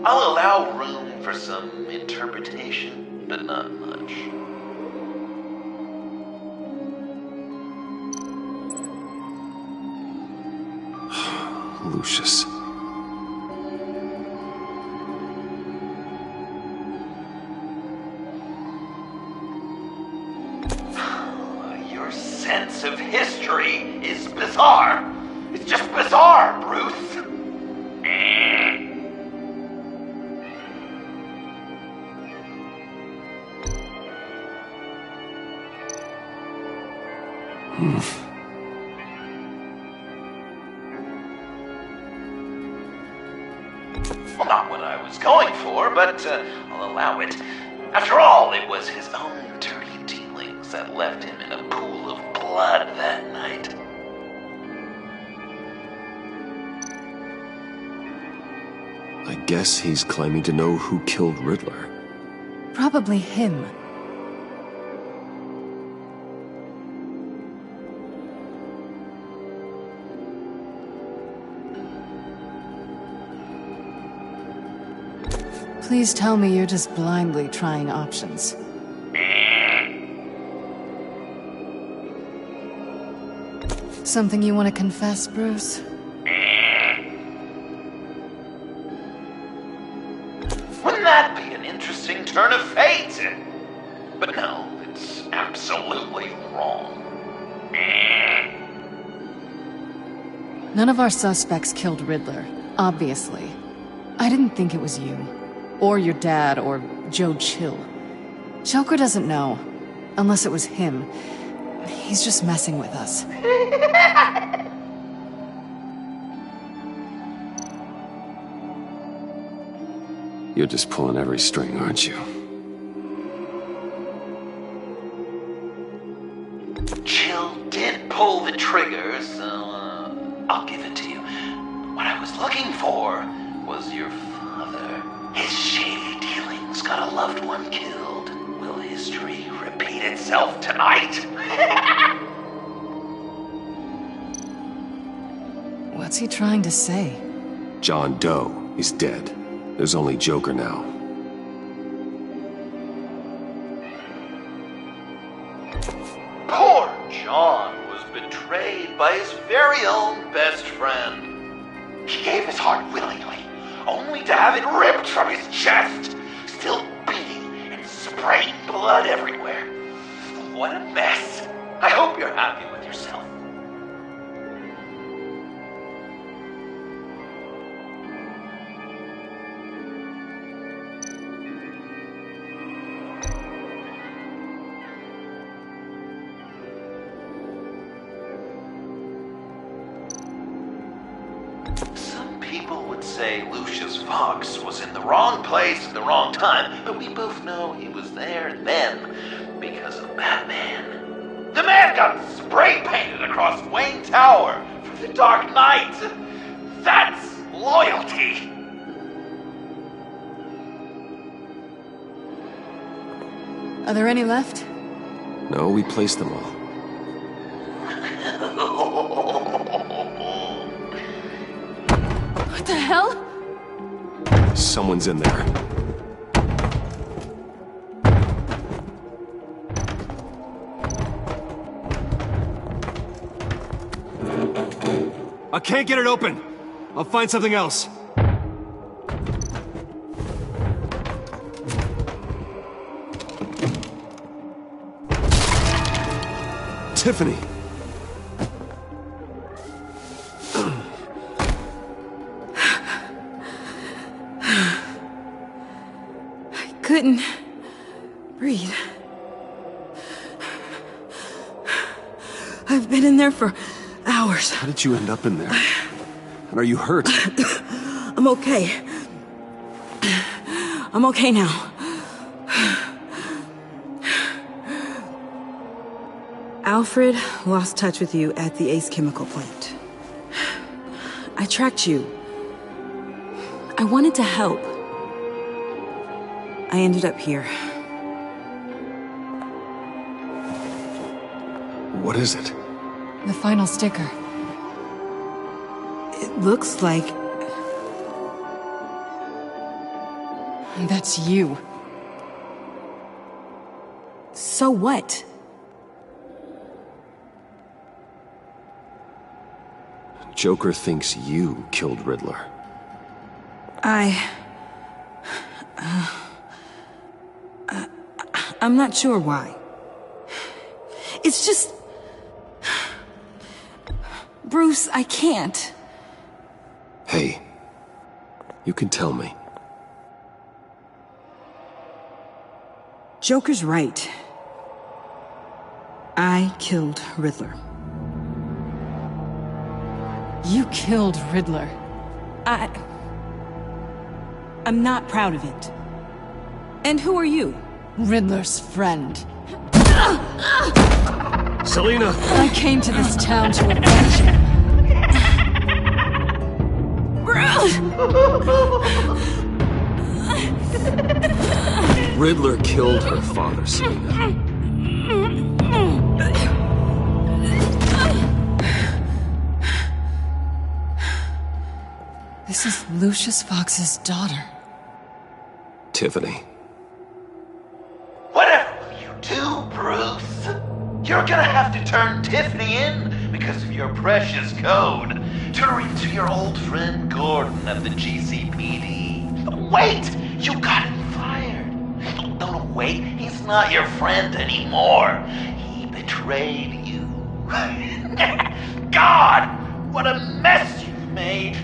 Speaker 3: I'll allow room for some interpretation, but not much.
Speaker 10: Lucius.
Speaker 3: Your sense of history is bizarre. It's just bizarre, Bruce. Well, not what I was going for, but I'll allow it. After all, it was his own dirty dealings that left him in a pool of blood that night.
Speaker 10: I guess he's claiming to know who killed Riddler.
Speaker 20: Probably him. Please tell me you're just blindly trying options. Something you want to confess, Bruce?
Speaker 3: Wouldn't that be an interesting turn of fate? But no, it's absolutely wrong.
Speaker 20: None of our suspects killed Riddler, obviously. I didn't think it was you. Or your dad, or Joe Chill. Joker doesn't know. Unless it was him. He's just messing with us.
Speaker 10: You're just pulling every string, aren't you?
Speaker 3: Chill did pull the trigger, so I'll give it to you. What I was looking for was your father. His shady dealings got a loved one killed. Will history repeat itself tonight?
Speaker 20: What's he trying to say?
Speaker 10: John Doe is dead. There's only Joker now.
Speaker 3: Poor John was betrayed by his very own best friend. He gave his heart willingly, only to have it ripped from his chest, still beating and spraying blood everywhere. What a mess. I hope you're happy with yourself. People would say Lucius Fox was in the wrong place at the wrong time, but we both know he was there then because of Batman. The man got spray painted across Wayne Tower for the Dark Knight. That's loyalty.
Speaker 20: Are there any left?
Speaker 10: No, we placed them all.
Speaker 20: What the hell?
Speaker 10: Someone's in there.
Speaker 16: I can't get it open. I'll find something else. Tiffany.
Speaker 13: Couldn't breathe. I've been in there for hours.
Speaker 10: How did you end up in there? And are you hurt?
Speaker 13: I'm okay. I'm okay now. Alfred lost touch with you at the Ace Chemical plant. I tracked you. I wanted to help. I ended up here.
Speaker 10: What is it?
Speaker 20: The final sticker.
Speaker 13: It looks like...
Speaker 20: That's you.
Speaker 13: So what?
Speaker 10: Joker thinks you killed Riddler.
Speaker 13: I'm not sure why. It's just... Bruce, I can't.
Speaker 10: Hey, you can tell me.
Speaker 13: Joker's right. I killed Riddler.
Speaker 20: You killed Riddler.
Speaker 13: I'm not proud of it. And who are you?
Speaker 20: Riddler's friend.
Speaker 16: Selina!
Speaker 20: I came to this town to avenge him.
Speaker 10: Riddler killed her father, Selina.
Speaker 20: This is Lucius Fox's daughter.
Speaker 10: Tiffany.
Speaker 3: Whatever will you do, Bruce? You're gonna have to turn Tiffany in because of your precious code. Turn her into your old friend Gordon at the GCPD. Wait! You got him fired. No, wait. He's not your friend anymore. He betrayed you. God! What a mess you've made.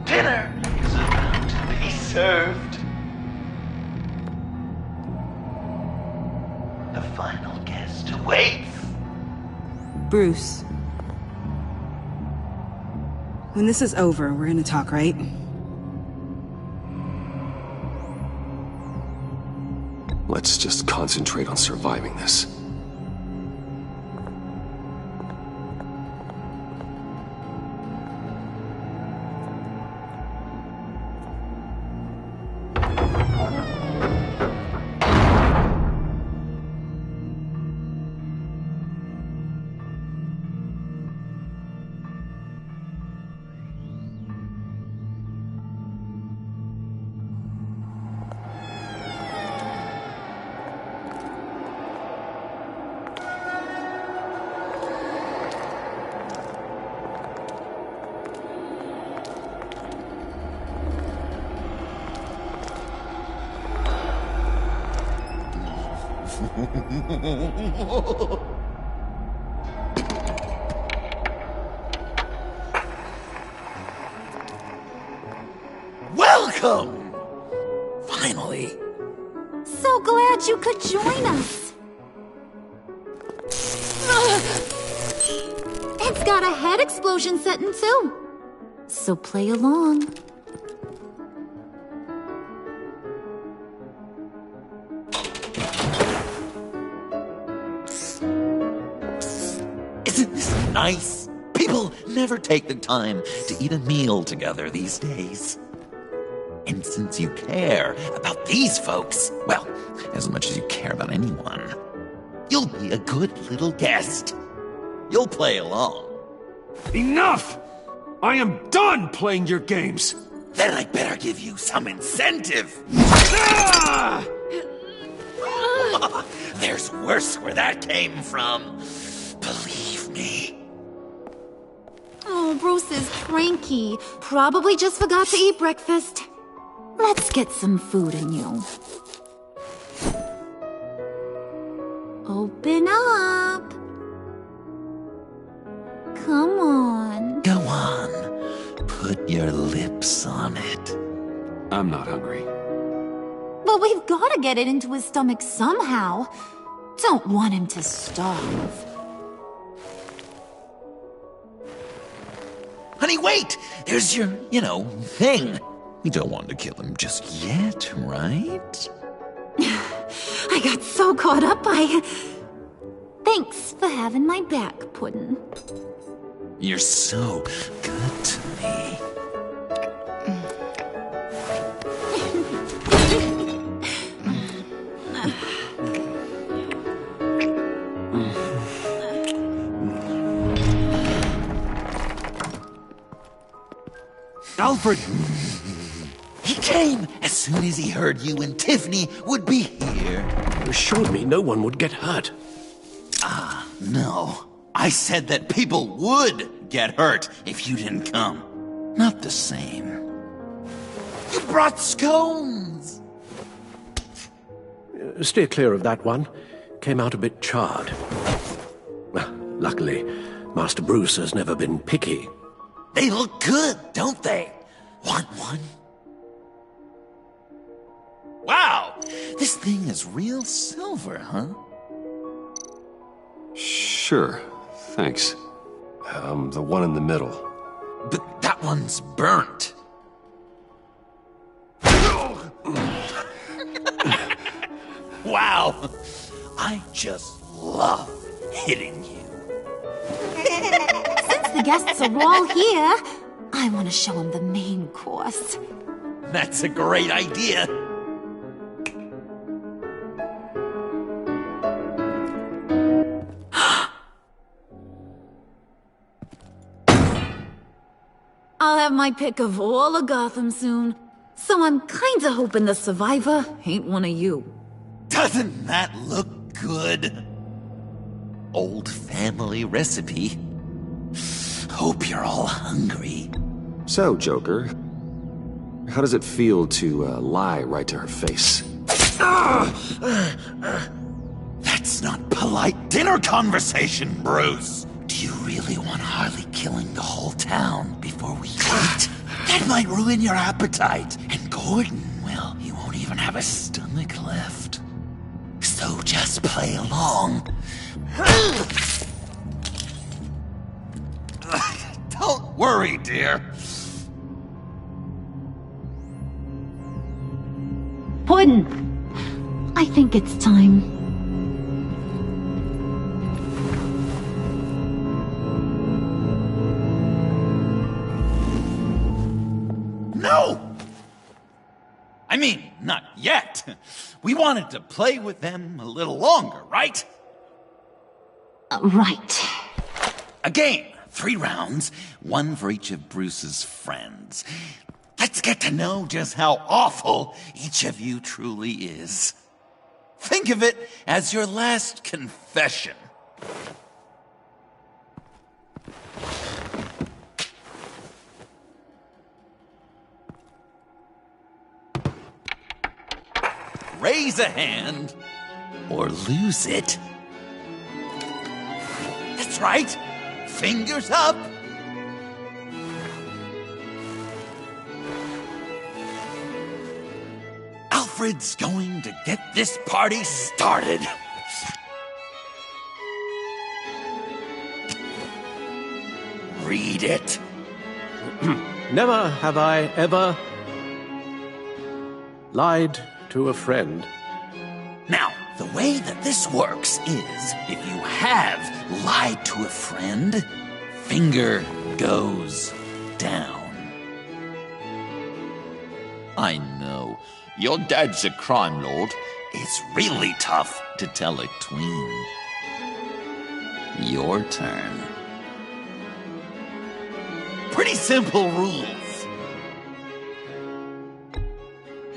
Speaker 3: Dinner is about to be served. The final guest awaits.
Speaker 13: Bruce. When this is over, we're gonna talk, right?
Speaker 10: Let's just concentrate on surviving this.
Speaker 6: Welcome! Finally.
Speaker 4: So glad you could join us. It's got a head explosion setting too. So play along.
Speaker 6: Isn't this nice? People never take the time to eat a meal together these days. And since you care about these folks, well, as much as you care about anyone, you'll be a good little guest. You'll play along.
Speaker 8: Enough! I am done playing your games!
Speaker 6: Then I'd better give you some incentive.
Speaker 8: Ah!
Speaker 6: There's worse where that came from. Believe me.
Speaker 4: Oh, Bruce is cranky. Probably just forgot to eat breakfast. Let's get some food in you. Open up. Come on.
Speaker 6: Go on. Put your lips on it.
Speaker 10: I'm not hungry.
Speaker 4: But we've got to get it into his stomach somehow. Don't want him to starve.
Speaker 6: Honey, wait! There's your, thing. We don't want to kill him just yet, right?
Speaker 4: I got so caught up by... Thanks for having my back, Puddin'.
Speaker 6: You're so good to me.
Speaker 8: Alfred!
Speaker 6: He came as soon as he heard you and Tiffany would be here.
Speaker 8: You assured me no one would get hurt.
Speaker 6: No. I said that people would get hurt if you didn't come. Not the same. You brought scones!
Speaker 8: Steer clear of that one. Came out a bit charred. Luckily, Master Bruce has never been picky.
Speaker 6: They look good, don't they? Want one? Wow! This thing is real silver, huh?
Speaker 10: Sure, thanks. The one in the middle.
Speaker 6: But that one's burnt. Wow! I just love hitting you.
Speaker 4: Since the guests are all here, I want to show them the main course.
Speaker 6: That's a great idea.
Speaker 4: I'll have my pick of all of Gotham soon, so I'm kinda hoping the survivor ain't one of you.
Speaker 6: Doesn't that look good? Old family recipe. Hope you're all hungry.
Speaker 10: So, Joker, how does it feel to lie right to her face?
Speaker 6: That's not polite dinner conversation, Bruce. Do you really want Harley killing the whole town before we eat? That might ruin your appetite. And Gordon, well, he won't even have a stomach left. So just play along. Don't worry, dear.
Speaker 4: Puddin', I think it's time.
Speaker 6: No! I mean, not yet. We wanted to play with them a little longer, right?
Speaker 4: Right.
Speaker 6: A game. 3 rounds, 1 for each of Bruce's friends. Let's get to know just how awful each of you truly is. Think of it as your last confession. Raise a hand
Speaker 3: or lose it. That's right! Fingers up! Alfred's going to get this party started. Read it.
Speaker 1: Never have I ever lied to a friend.
Speaker 3: Now, the way that this works is, if you have lied to a friend, finger goes down. I know, your dad's a crime lord. It's really tough to tell a tween. Your turn. Pretty simple rules.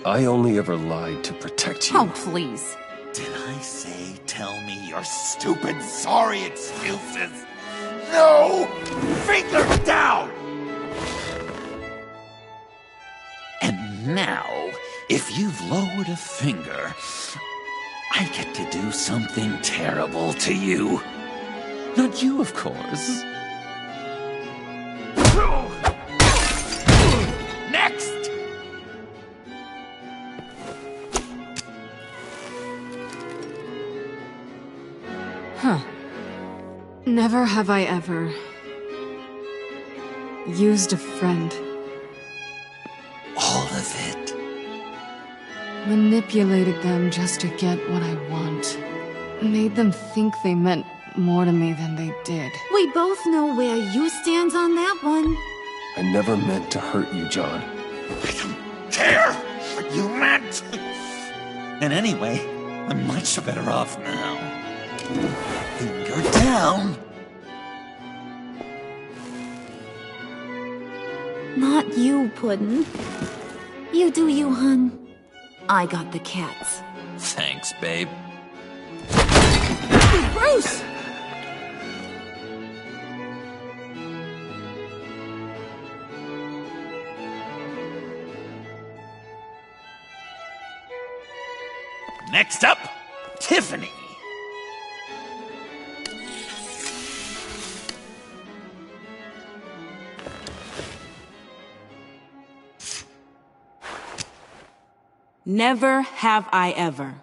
Speaker 10: I only ever lied to protect you.
Speaker 4: Oh, please.
Speaker 3: Did I say tell me your stupid sorry excuses? No! Finger down! And now, if you've lowered a finger, I get to do something terrible to you. Not you, of course. Next!
Speaker 20: Huh. Never have I ever used a friend.
Speaker 3: All of it.
Speaker 20: Manipulated them just to get what I want. Made them think they meant more to me than they did.
Speaker 4: We both know where you stand on that one.
Speaker 10: I never meant to hurt you, John.
Speaker 3: I don't care what you meant. And anyway, I'm much better off now. Finger down.
Speaker 4: Not you, Puddin'. You do you, hun. I got the cats.
Speaker 3: Thanks, babe.
Speaker 4: Bruce!
Speaker 3: Next up, Tiffany.
Speaker 13: Never have I ever.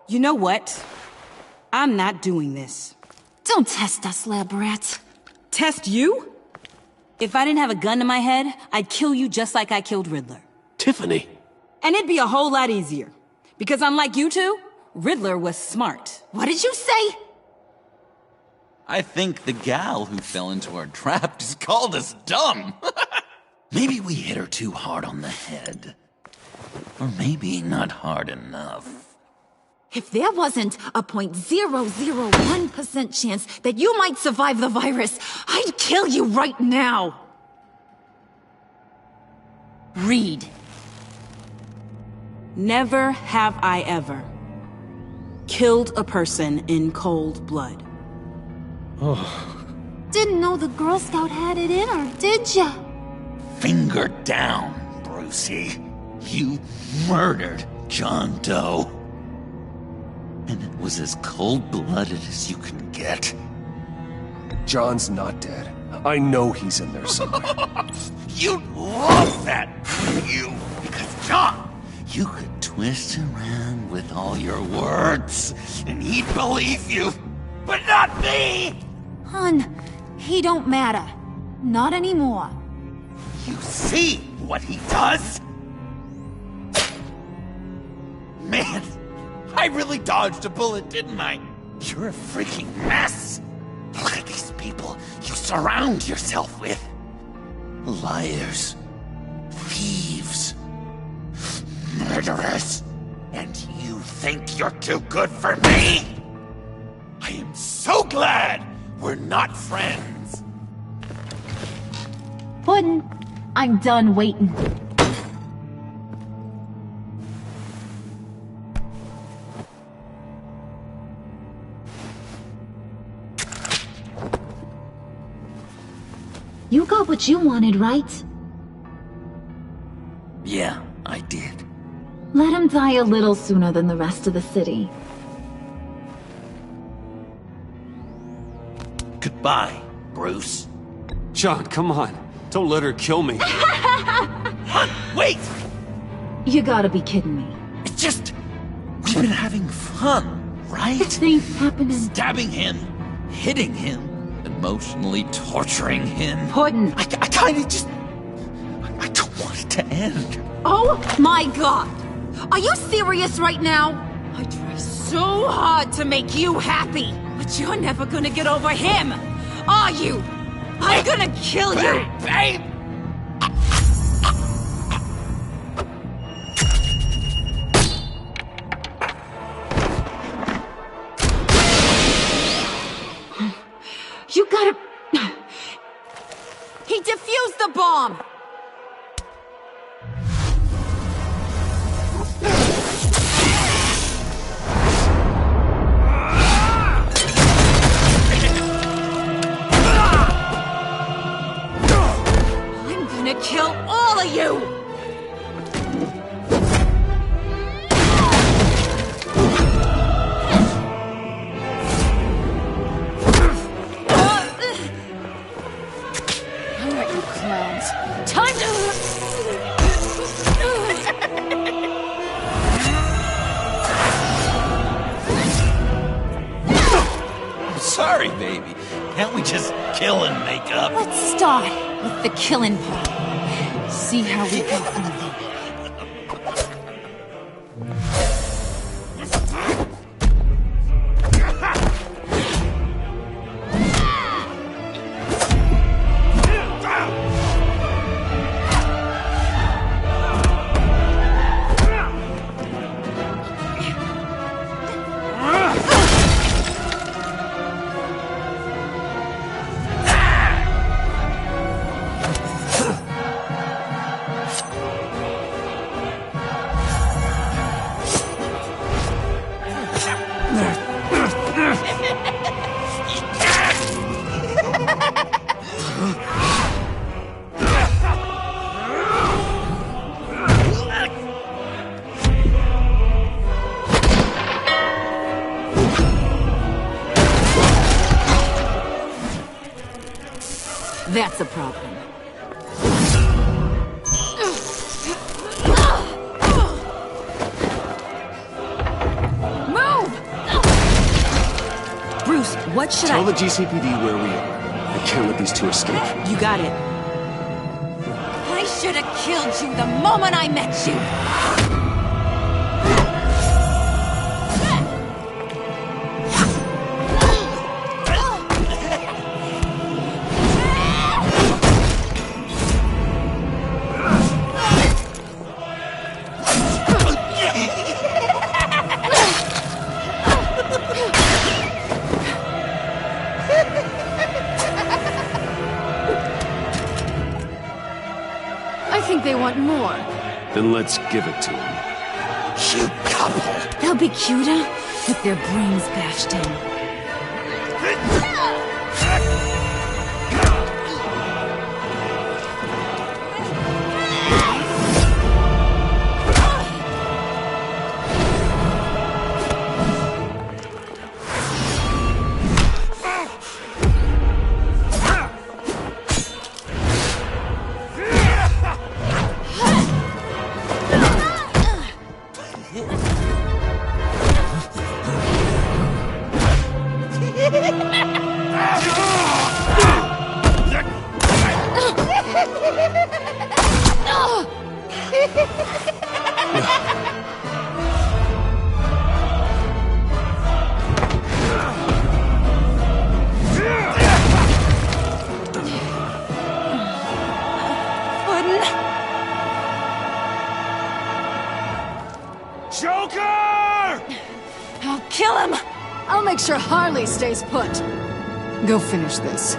Speaker 13: You know what? I'm not doing this.
Speaker 4: Don't test us, lab rat.
Speaker 13: Test you? If I didn't have a gun to my head, I'd kill you just like I killed Riddler.
Speaker 1: Tiffany.
Speaker 13: And it'd be a whole lot easier. Because unlike you two, Riddler was smart.
Speaker 4: What did you say?
Speaker 3: I think the gal who fell into our trap just called us dumb. Maybe we hit her too hard on the head. Or maybe not hard enough.
Speaker 4: If there wasn't a 0.001% chance that you might survive the virus, I'd kill you right now.
Speaker 13: Read. Never have I ever killed a person in cold blood.
Speaker 10: Oh.
Speaker 4: Didn't know the Girl Scout had it in her, did ya?
Speaker 3: Finger down, Brucey. You murdered John Doe. And it was as cold-blooded as you can get.
Speaker 10: John's not dead. I know he's in there somewhere.
Speaker 3: You'd love that, wouldn't you? Because, John, you could twist around with all your words, and he'd believe you. But not me!
Speaker 4: Hun, he don't matter. Not anymore.
Speaker 3: You see what he does? Man, I really dodged a bullet, didn't I? You're a freaking mess. Look at these people you surround yourself with. Liars. Thieves. Murderers. And you think you're too good for me? I am so glad we're not friends.
Speaker 4: Puddin', I'm done waiting. You got what you wanted, right?
Speaker 3: Yeah, I did.
Speaker 4: Let him die a little sooner than the rest of the city.
Speaker 6: Goodbye, Bruce.
Speaker 10: John, come on. Don't let her kill me.
Speaker 6: Wait!
Speaker 4: You gotta be kidding me.
Speaker 6: It's just... we've been having fun, right?
Speaker 4: Things happening.
Speaker 6: Stabbing him, hitting him, emotionally torturing him.
Speaker 4: Puddin'.
Speaker 6: I kinda just... I don't want it to end.
Speaker 4: Oh my god! Are you serious right now? I try so hard to make you happy, but you're never gonna get over him, are you? I'm gonna kill you!
Speaker 6: Babe!
Speaker 4: You gotta... He defused the bomb! I'm gonna kill all of you!
Speaker 20: Time to...
Speaker 6: I'm sorry, baby. Can't we just kill and make up?
Speaker 4: Let's start with the killing part. See how we go from there. That's a problem.
Speaker 20: Move!
Speaker 13: Bruce, what should
Speaker 10: Tell the GCPD where we are. I can't let these two escape.
Speaker 13: You got it.
Speaker 4: I should have killed you the moment I met you!
Speaker 20: I think they want more.
Speaker 10: Then let's give it to them.
Speaker 6: Cute couple.
Speaker 4: They'll be cuter with their brains bashed in.
Speaker 20: I'll kill him! I'll make sure Harley stays put. Go finish this.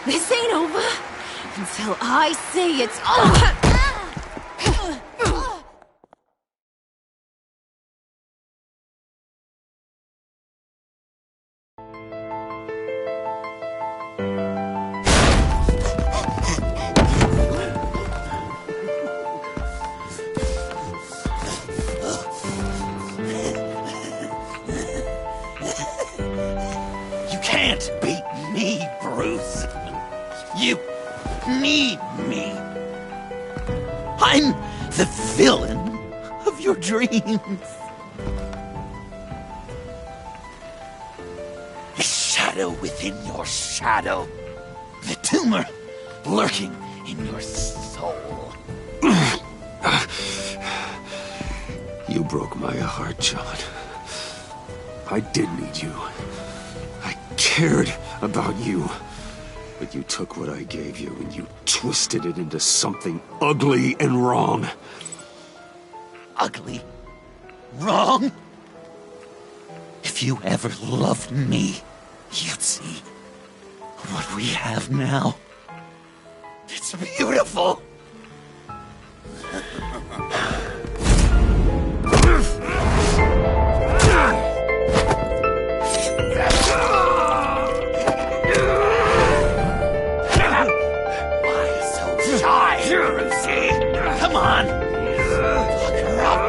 Speaker 4: This ain't over until I say it's over!
Speaker 6: You need me. I'm the villain of your dreams. The shadow within your shadow. The tumor lurking in your soul.
Speaker 10: You broke my heart, John. I did need you. I cared about you. But you took what I gave you and you twisted it into something ugly and wrong.
Speaker 6: Ugly? Wrong? If you ever loved me, you'd see what we have now. It's beautiful. Come on! Lock her up!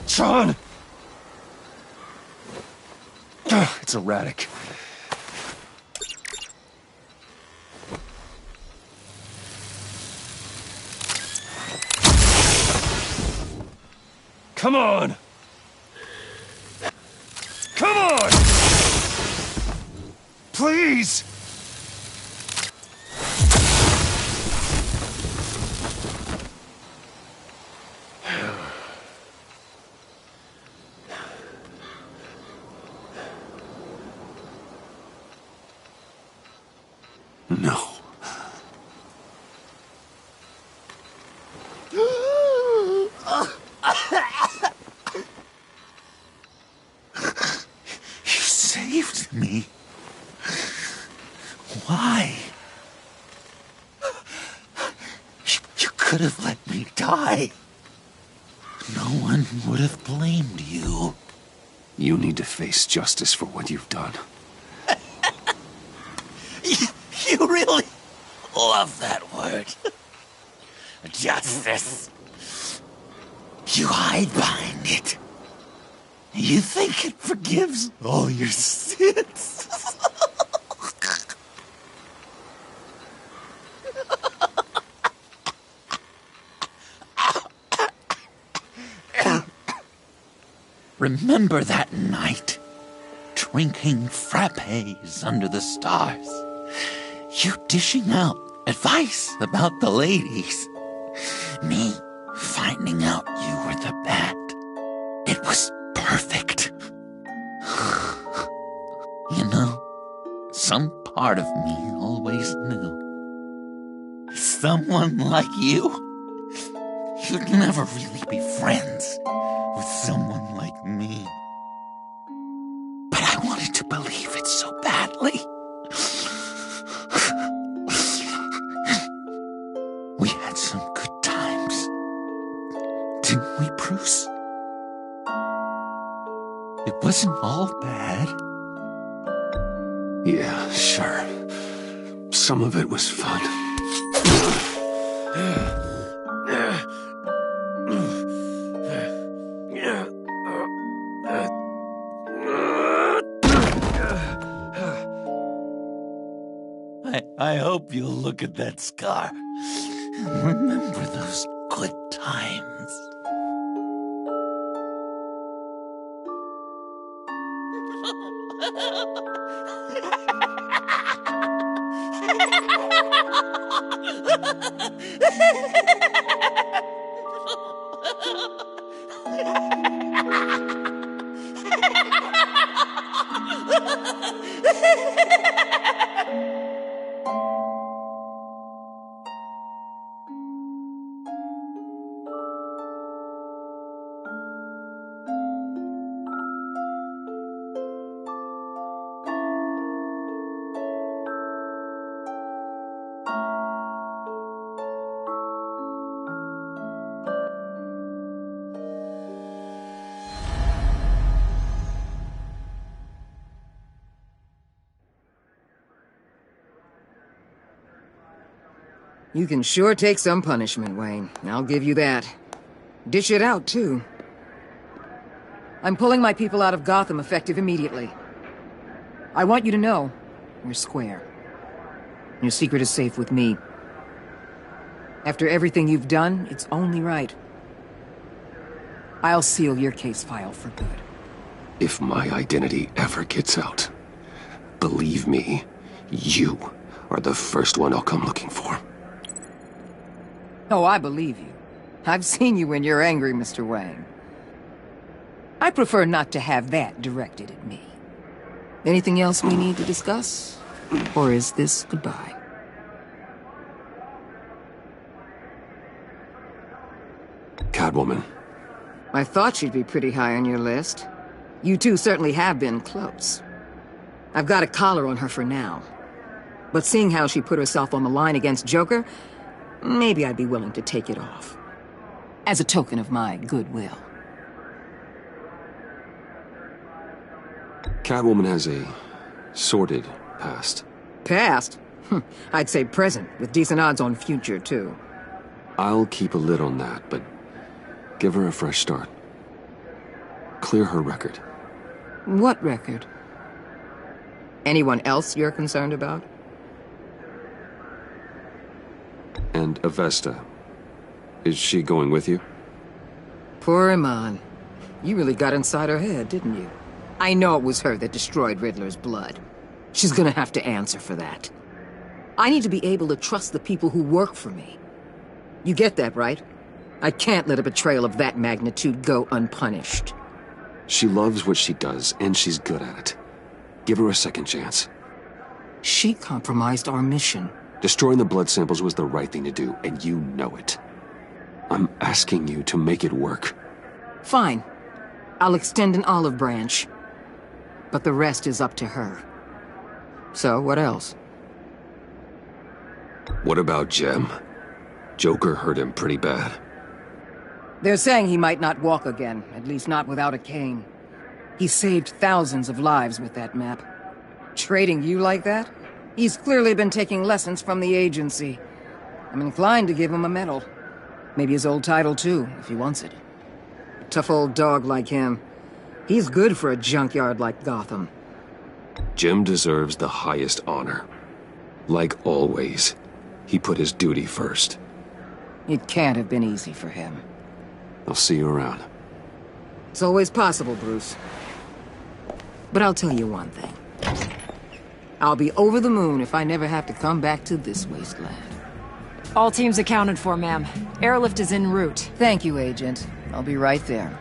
Speaker 10: John! It's erratic. Come on! Come on! Please! No.
Speaker 6: You saved me. Why? You could have let me die. No one would have blamed you.
Speaker 10: You need to face justice for what you've done.
Speaker 6: You really love that word. Justice. You hide behind it. You think it forgives all your sins. Remember that night, drinking frappes under the stars. You dishing out advice about the ladies. Me finding out you were the bat. It was perfect. You know, some part of me always knew. Someone like you, you'd never really be friends with someone like me. But I wanted to believe it so badly. We had some good times, didn't we, Bruce? It wasn't all bad.
Speaker 10: Yeah, sure. Some of it was fun.
Speaker 6: I hope you'll look at that scar and remember those good times.
Speaker 21: You can sure take some punishment, Wayne. I'll give you that. Dish it out, too. I'm pulling my people out of Gotham effective immediately. I want you to know, we're square. Your secret is safe with me. After everything you've done, it's only right. I'll seal your case file for good.
Speaker 10: If my identity ever gets out, believe me, you are the first one I'll come looking for.
Speaker 21: Oh, I believe you. I've seen you when you're angry, Mr. Wayne. I prefer not to have that directed at me. Anything else we need to discuss? Or is this goodbye?
Speaker 10: Catwoman.
Speaker 21: I thought she'd be pretty high on your list. You two certainly have been close. I've got a collar on her for now. But seeing how she put herself on the line against Joker, maybe I'd be willing to take it off. As a token of my goodwill.
Speaker 10: Catwoman has a sordid past.
Speaker 21: Past? I'd say present, with decent odds on future, too.
Speaker 10: I'll keep a lid on that, but give her a fresh start. Clear her record.
Speaker 21: What record? Anyone else you're concerned about?
Speaker 10: And Avesta. Is she going with you?
Speaker 21: Poor Iman. You really got inside her head, didn't you? I know it was her that destroyed Riddler's blood. She's gonna have to answer for that. I need to be able to trust the people who work for me. You get that, right? I can't let a betrayal of that magnitude go unpunished.
Speaker 10: She loves what she does, and she's good at it. Give her a second chance.
Speaker 21: She compromised our mission.
Speaker 10: Destroying the blood samples was the right thing to do, and you know it. I'm asking you to make it work.
Speaker 21: Fine. I'll extend an olive branch. But the rest is up to her. So, what else?
Speaker 10: What about Jem? Joker hurt him pretty bad.
Speaker 21: They're saying he might not walk again, at least not without a cane. He saved thousands of lives with that map. Trading you like that? He's clearly been taking lessons from the agency. I'm inclined to give him a medal. Maybe his old title too, if he wants it. A tough old dog like him. He's good for a junkyard like Gotham.
Speaker 10: Jem deserves the highest honor. Like always, he put his duty first.
Speaker 21: It can't have been easy for him.
Speaker 10: I'll see you around.
Speaker 21: It's always possible, Bruce. But I'll tell you one thing. I'll be over the moon if I never have to come back to this wasteland.
Speaker 20: All teams accounted for, ma'am. Airlift is en route.
Speaker 21: Thank you, Agent. I'll be right there.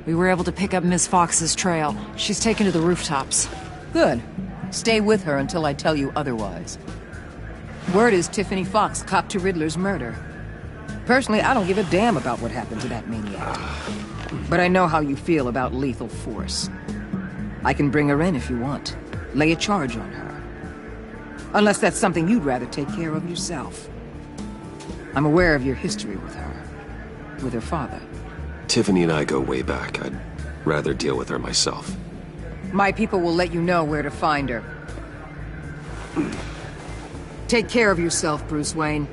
Speaker 20: We were able to pick up Miss Fox's trail. She's taken to the rooftops.
Speaker 21: Good. Stay with her until I tell you otherwise. Word is Tiffany Fox copped to Riddler's murder. Personally, I don't give a damn about what happened to that maniac. But I know how you feel about lethal force. I can bring her in if you want. Lay a charge on her. Unless that's something you'd rather take care of yourself. I'm aware of your history with her. With her father.
Speaker 10: Tiffany and I go way back. I'd rather deal with her myself.
Speaker 21: My people will let you know where to find her. Take care of yourself, Bruce Wayne.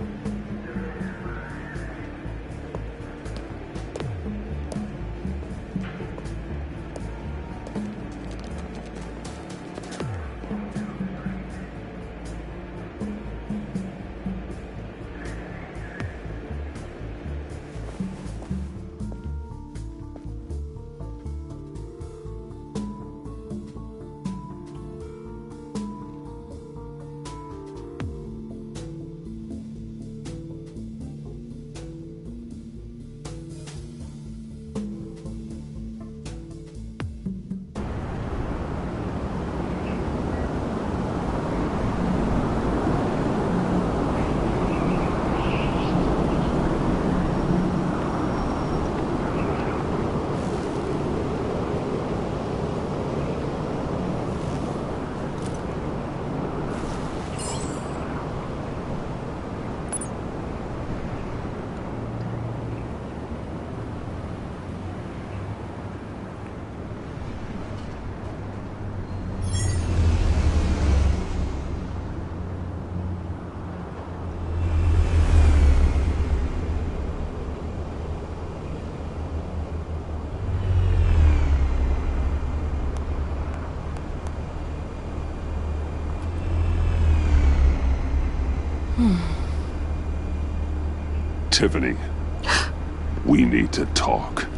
Speaker 2: Tiffany, we need to talk.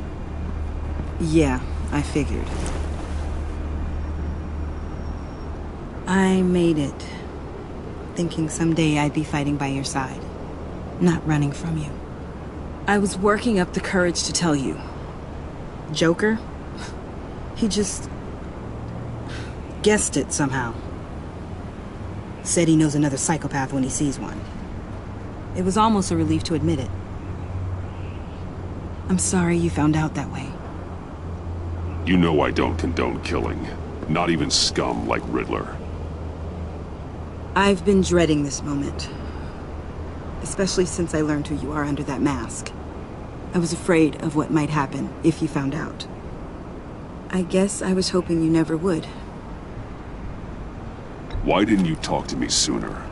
Speaker 13: Yeah, I figured. I made it, thinking someday I'd be fighting by your side, not running from you. I was working up the courage to tell you. Joker? He just guessed it somehow. Said he knows another psychopath when he sees one. It was almost a relief to admit it. I'm sorry you found out that way.
Speaker 2: You know I don't condone killing. Not even scum like Riddler.
Speaker 13: I've been dreading this moment. Especially since I learned who you are under that mask. I was afraid of what might happen if you found out. I guess I was hoping you never would.
Speaker 2: Why didn't you talk to me sooner?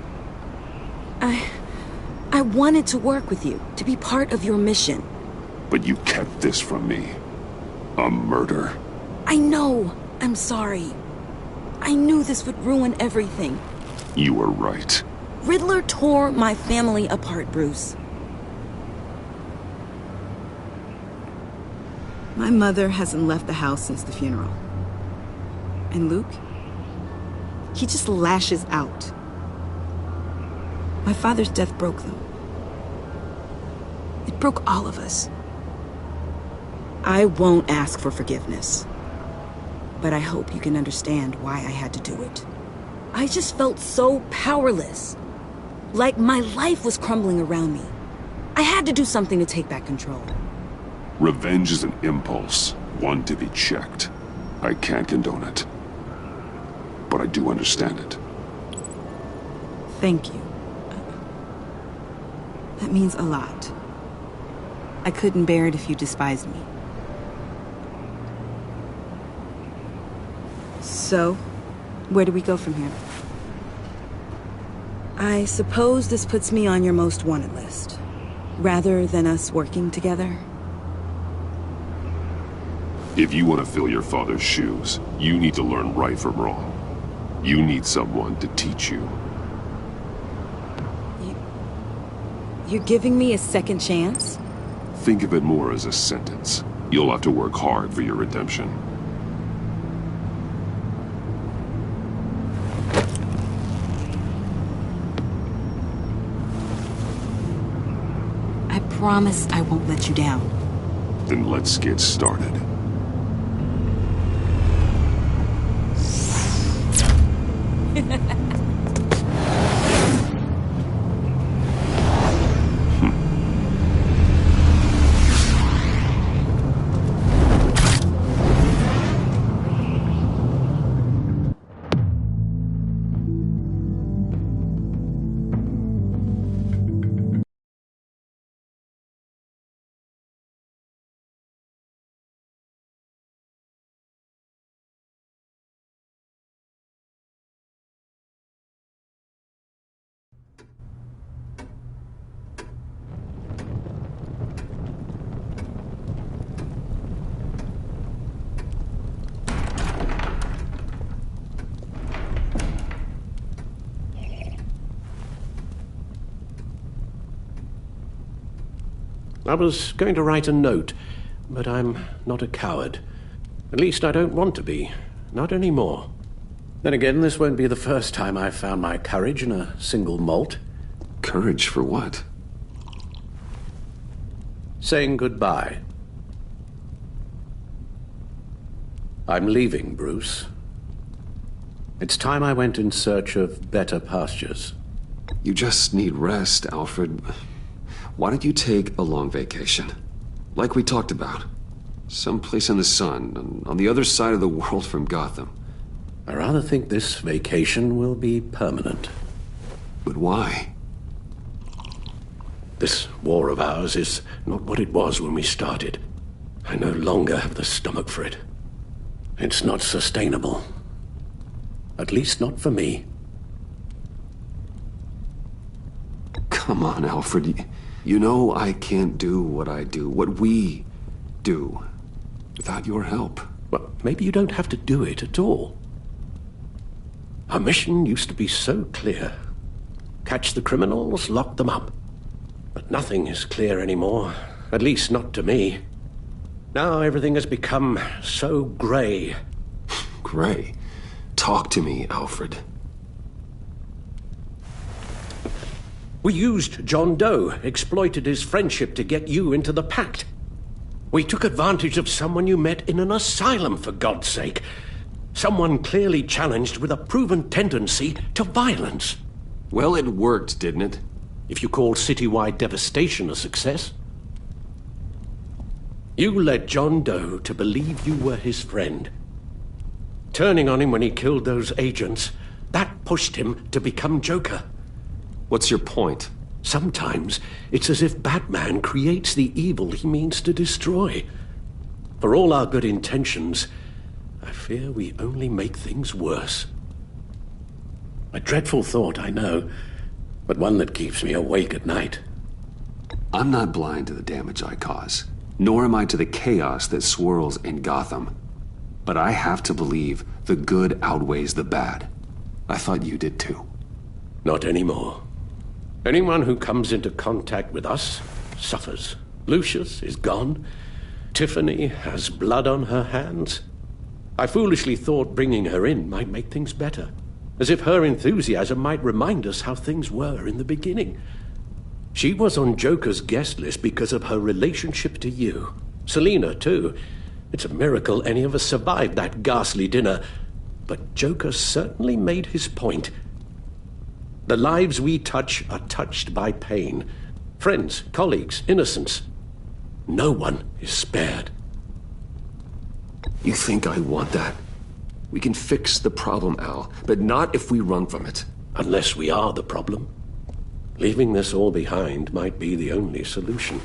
Speaker 13: I wanted to work with you, to be part of your mission.
Speaker 2: But you kept this from me. A murder.
Speaker 13: I know. I'm sorry. I knew this would ruin everything.
Speaker 2: You were right.
Speaker 13: Riddler tore my family apart, Bruce. My mother hasn't left the house since the funeral. And Luke? He just lashes out. My father's death broke them. It broke all of us. I won't ask for forgiveness. But I hope you can understand why I had to do it. I just felt so powerless. Like my life was crumbling around me. I had to do something to take back control.
Speaker 2: Revenge is an impulse, one to be checked. I can't condone it. But I do understand it.
Speaker 13: Thank you. That means a lot. I couldn't bear it if you despised me. So, where do we go from here? I suppose this puts me on your most wanted list, rather than us working together.
Speaker 2: If you want to fill your father's shoes, you need to learn right from wrong. You need someone to teach you.
Speaker 13: You're giving me a second chance?
Speaker 2: Think of it more as a sentence. You'll have to work hard for your redemption.
Speaker 13: I promise I won't let you down.
Speaker 2: Then let's get started.
Speaker 1: I was going to write a note, but I'm not a coward. At least I don't want to be. Not anymore. Then again, this won't be the first time I've found my courage in a single malt.
Speaker 2: Courage for what?
Speaker 1: Saying goodbye. I'm leaving, Bruce. It's time I went in search of better pastures.
Speaker 10: You just need rest, Alfred. Why don't you take a long vacation? Like we talked about. Someplace in the sun, on the other side of the world from Gotham.
Speaker 1: I rather think this vacation will be permanent.
Speaker 10: But why?
Speaker 1: This war of ours is not what it was when we started. I no longer have the stomach for it. It's not sustainable. At least not for me.
Speaker 10: Come on, Alfred. You know I can't do what I do, what we do, without your help.
Speaker 1: Well, maybe you don't have to do it at all. Our mission used to be so clear. Catch the criminals, lock them up. But But nothing is clear anymore. At least not to me. Now everything has become so grey.
Speaker 10: Grey? Talk to me, Alfred.
Speaker 1: We used John Doe, exploited his friendship to get you into the pact. We took advantage of someone you met in an asylum, for God's sake. Someone clearly challenged with a proven tendency to violence.
Speaker 10: Well, it worked, didn't it?
Speaker 1: If you call citywide devastation a success. You led John Doe to believe you were his friend. Turning on him when he killed those agents, that pushed him to become Joker.
Speaker 10: What's your point?
Speaker 1: Sometimes it's as if Batman creates the evil he means to destroy. For all our good intentions, I fear we only make things worse. A dreadful thought, I know, but one that keeps me awake at night.
Speaker 10: I'm not blind to the damage I cause, nor am I to the chaos that swirls in Gotham. But I have to believe the good outweighs the bad. I thought you did too.
Speaker 1: Not anymore. Anyone who comes into contact with us suffers. Lucius is gone. Tiffany has blood on her hands. I foolishly thought bringing her in might make things better, as if her enthusiasm might remind us how things were in the beginning. She was on Joker's guest list because of her relationship to you. Selina, too. It's a miracle any of us survived that ghastly dinner. But Joker certainly made his point. The lives we touch are touched by pain. Friends, colleagues, innocents. No one is spared.
Speaker 10: You think I want that? We can fix the problem, Al, but not if we run from it.
Speaker 1: Unless we are the problem. Leaving this all behind might be the only solution.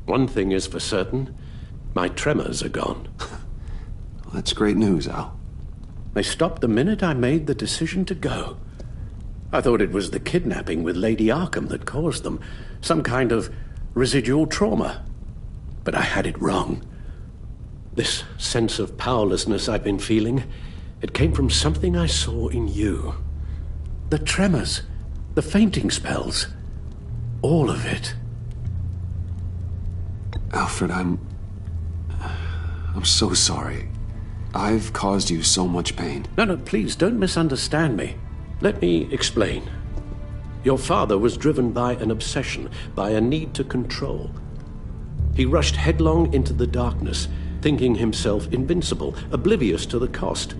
Speaker 1: One thing is for certain, my tremors are gone.
Speaker 10: Well, that's great news, Al.
Speaker 1: They stopped the minute I made the decision to go. I thought it was the kidnapping with Lady Arkham that caused them. Some kind of residual trauma. But I had it wrong. This sense of powerlessness I've been feeling, it came from something I saw in you. The tremors, the fainting spells, all of it.
Speaker 10: Alfred, I'm so sorry. I've caused you so much pain.
Speaker 1: No, please, don't misunderstand me. Let me explain. Your father was driven by an obsession, by a need to control. He rushed headlong into the darkness, thinking himself invincible, oblivious to the cost.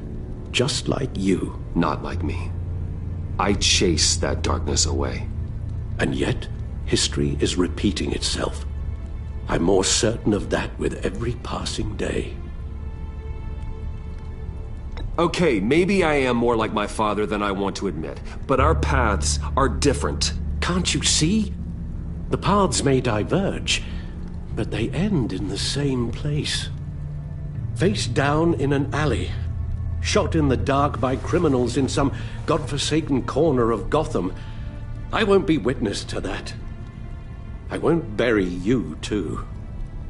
Speaker 1: Just like you.
Speaker 10: Not like me. I chase that darkness away.
Speaker 1: And yet, history is repeating itself. I'm more certain of that with every passing day.
Speaker 10: Okay, maybe I am more like my father than I want to admit, but our paths are different.
Speaker 1: Can't you see? The paths may diverge, but they end in the same place. Face down in an alley, shot in the dark by criminals in some godforsaken corner of Gotham. I won't be witness to that. I won't bury you, too.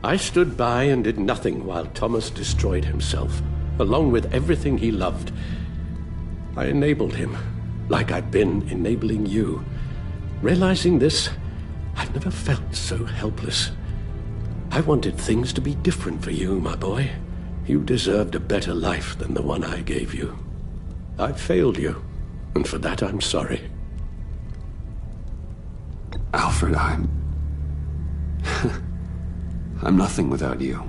Speaker 1: I stood by and did nothing while Thomas destroyed himself, along with everything he loved. I enabled him, like I've been enabling you. Realizing this, I've never felt so helpless. I wanted things to be different for you, my boy. You deserved a better life than the one I gave you. I failed you, and for that I'm sorry.
Speaker 10: Alfred, I'm nothing without you.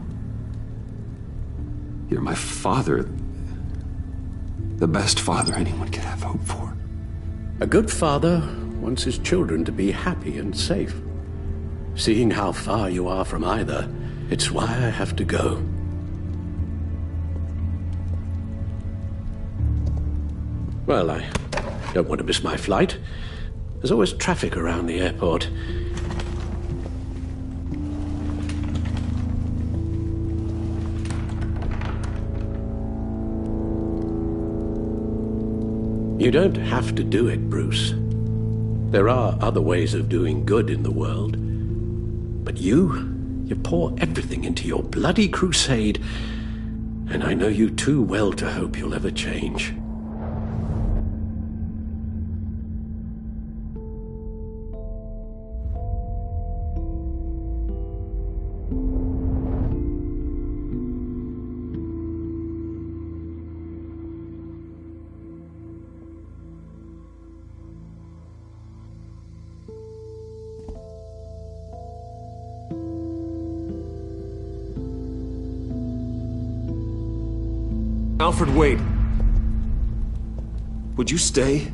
Speaker 10: You're my father. The best father anyone could have hope for.
Speaker 1: A good father wants his children to be happy and safe. Seeing how far you are from either, it's why I have to go. Well, I don't want to miss my flight. There's always traffic around the airport. You don't have to do it, Bruce. There are other ways of doing good in the world. But you pour everything into your bloody crusade, and I know you too well to hope you'll ever change.
Speaker 10: Alfred, wait. Would you stay?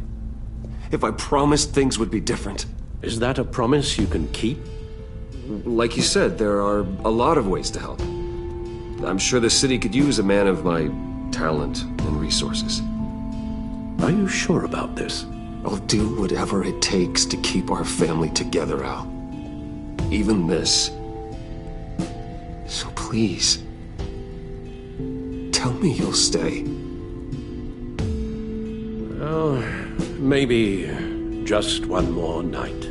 Speaker 10: If I promised things would be different.
Speaker 1: Is that a promise you can keep?
Speaker 10: Like you said, there are a lot of ways to help. I'm sure the city could use a man of my talent and resources.
Speaker 1: Are you sure about this?
Speaker 10: I'll do whatever it takes to keep our family together, Al. Even this. So please, tell me you'll stay.
Speaker 1: Well, maybe just one more night.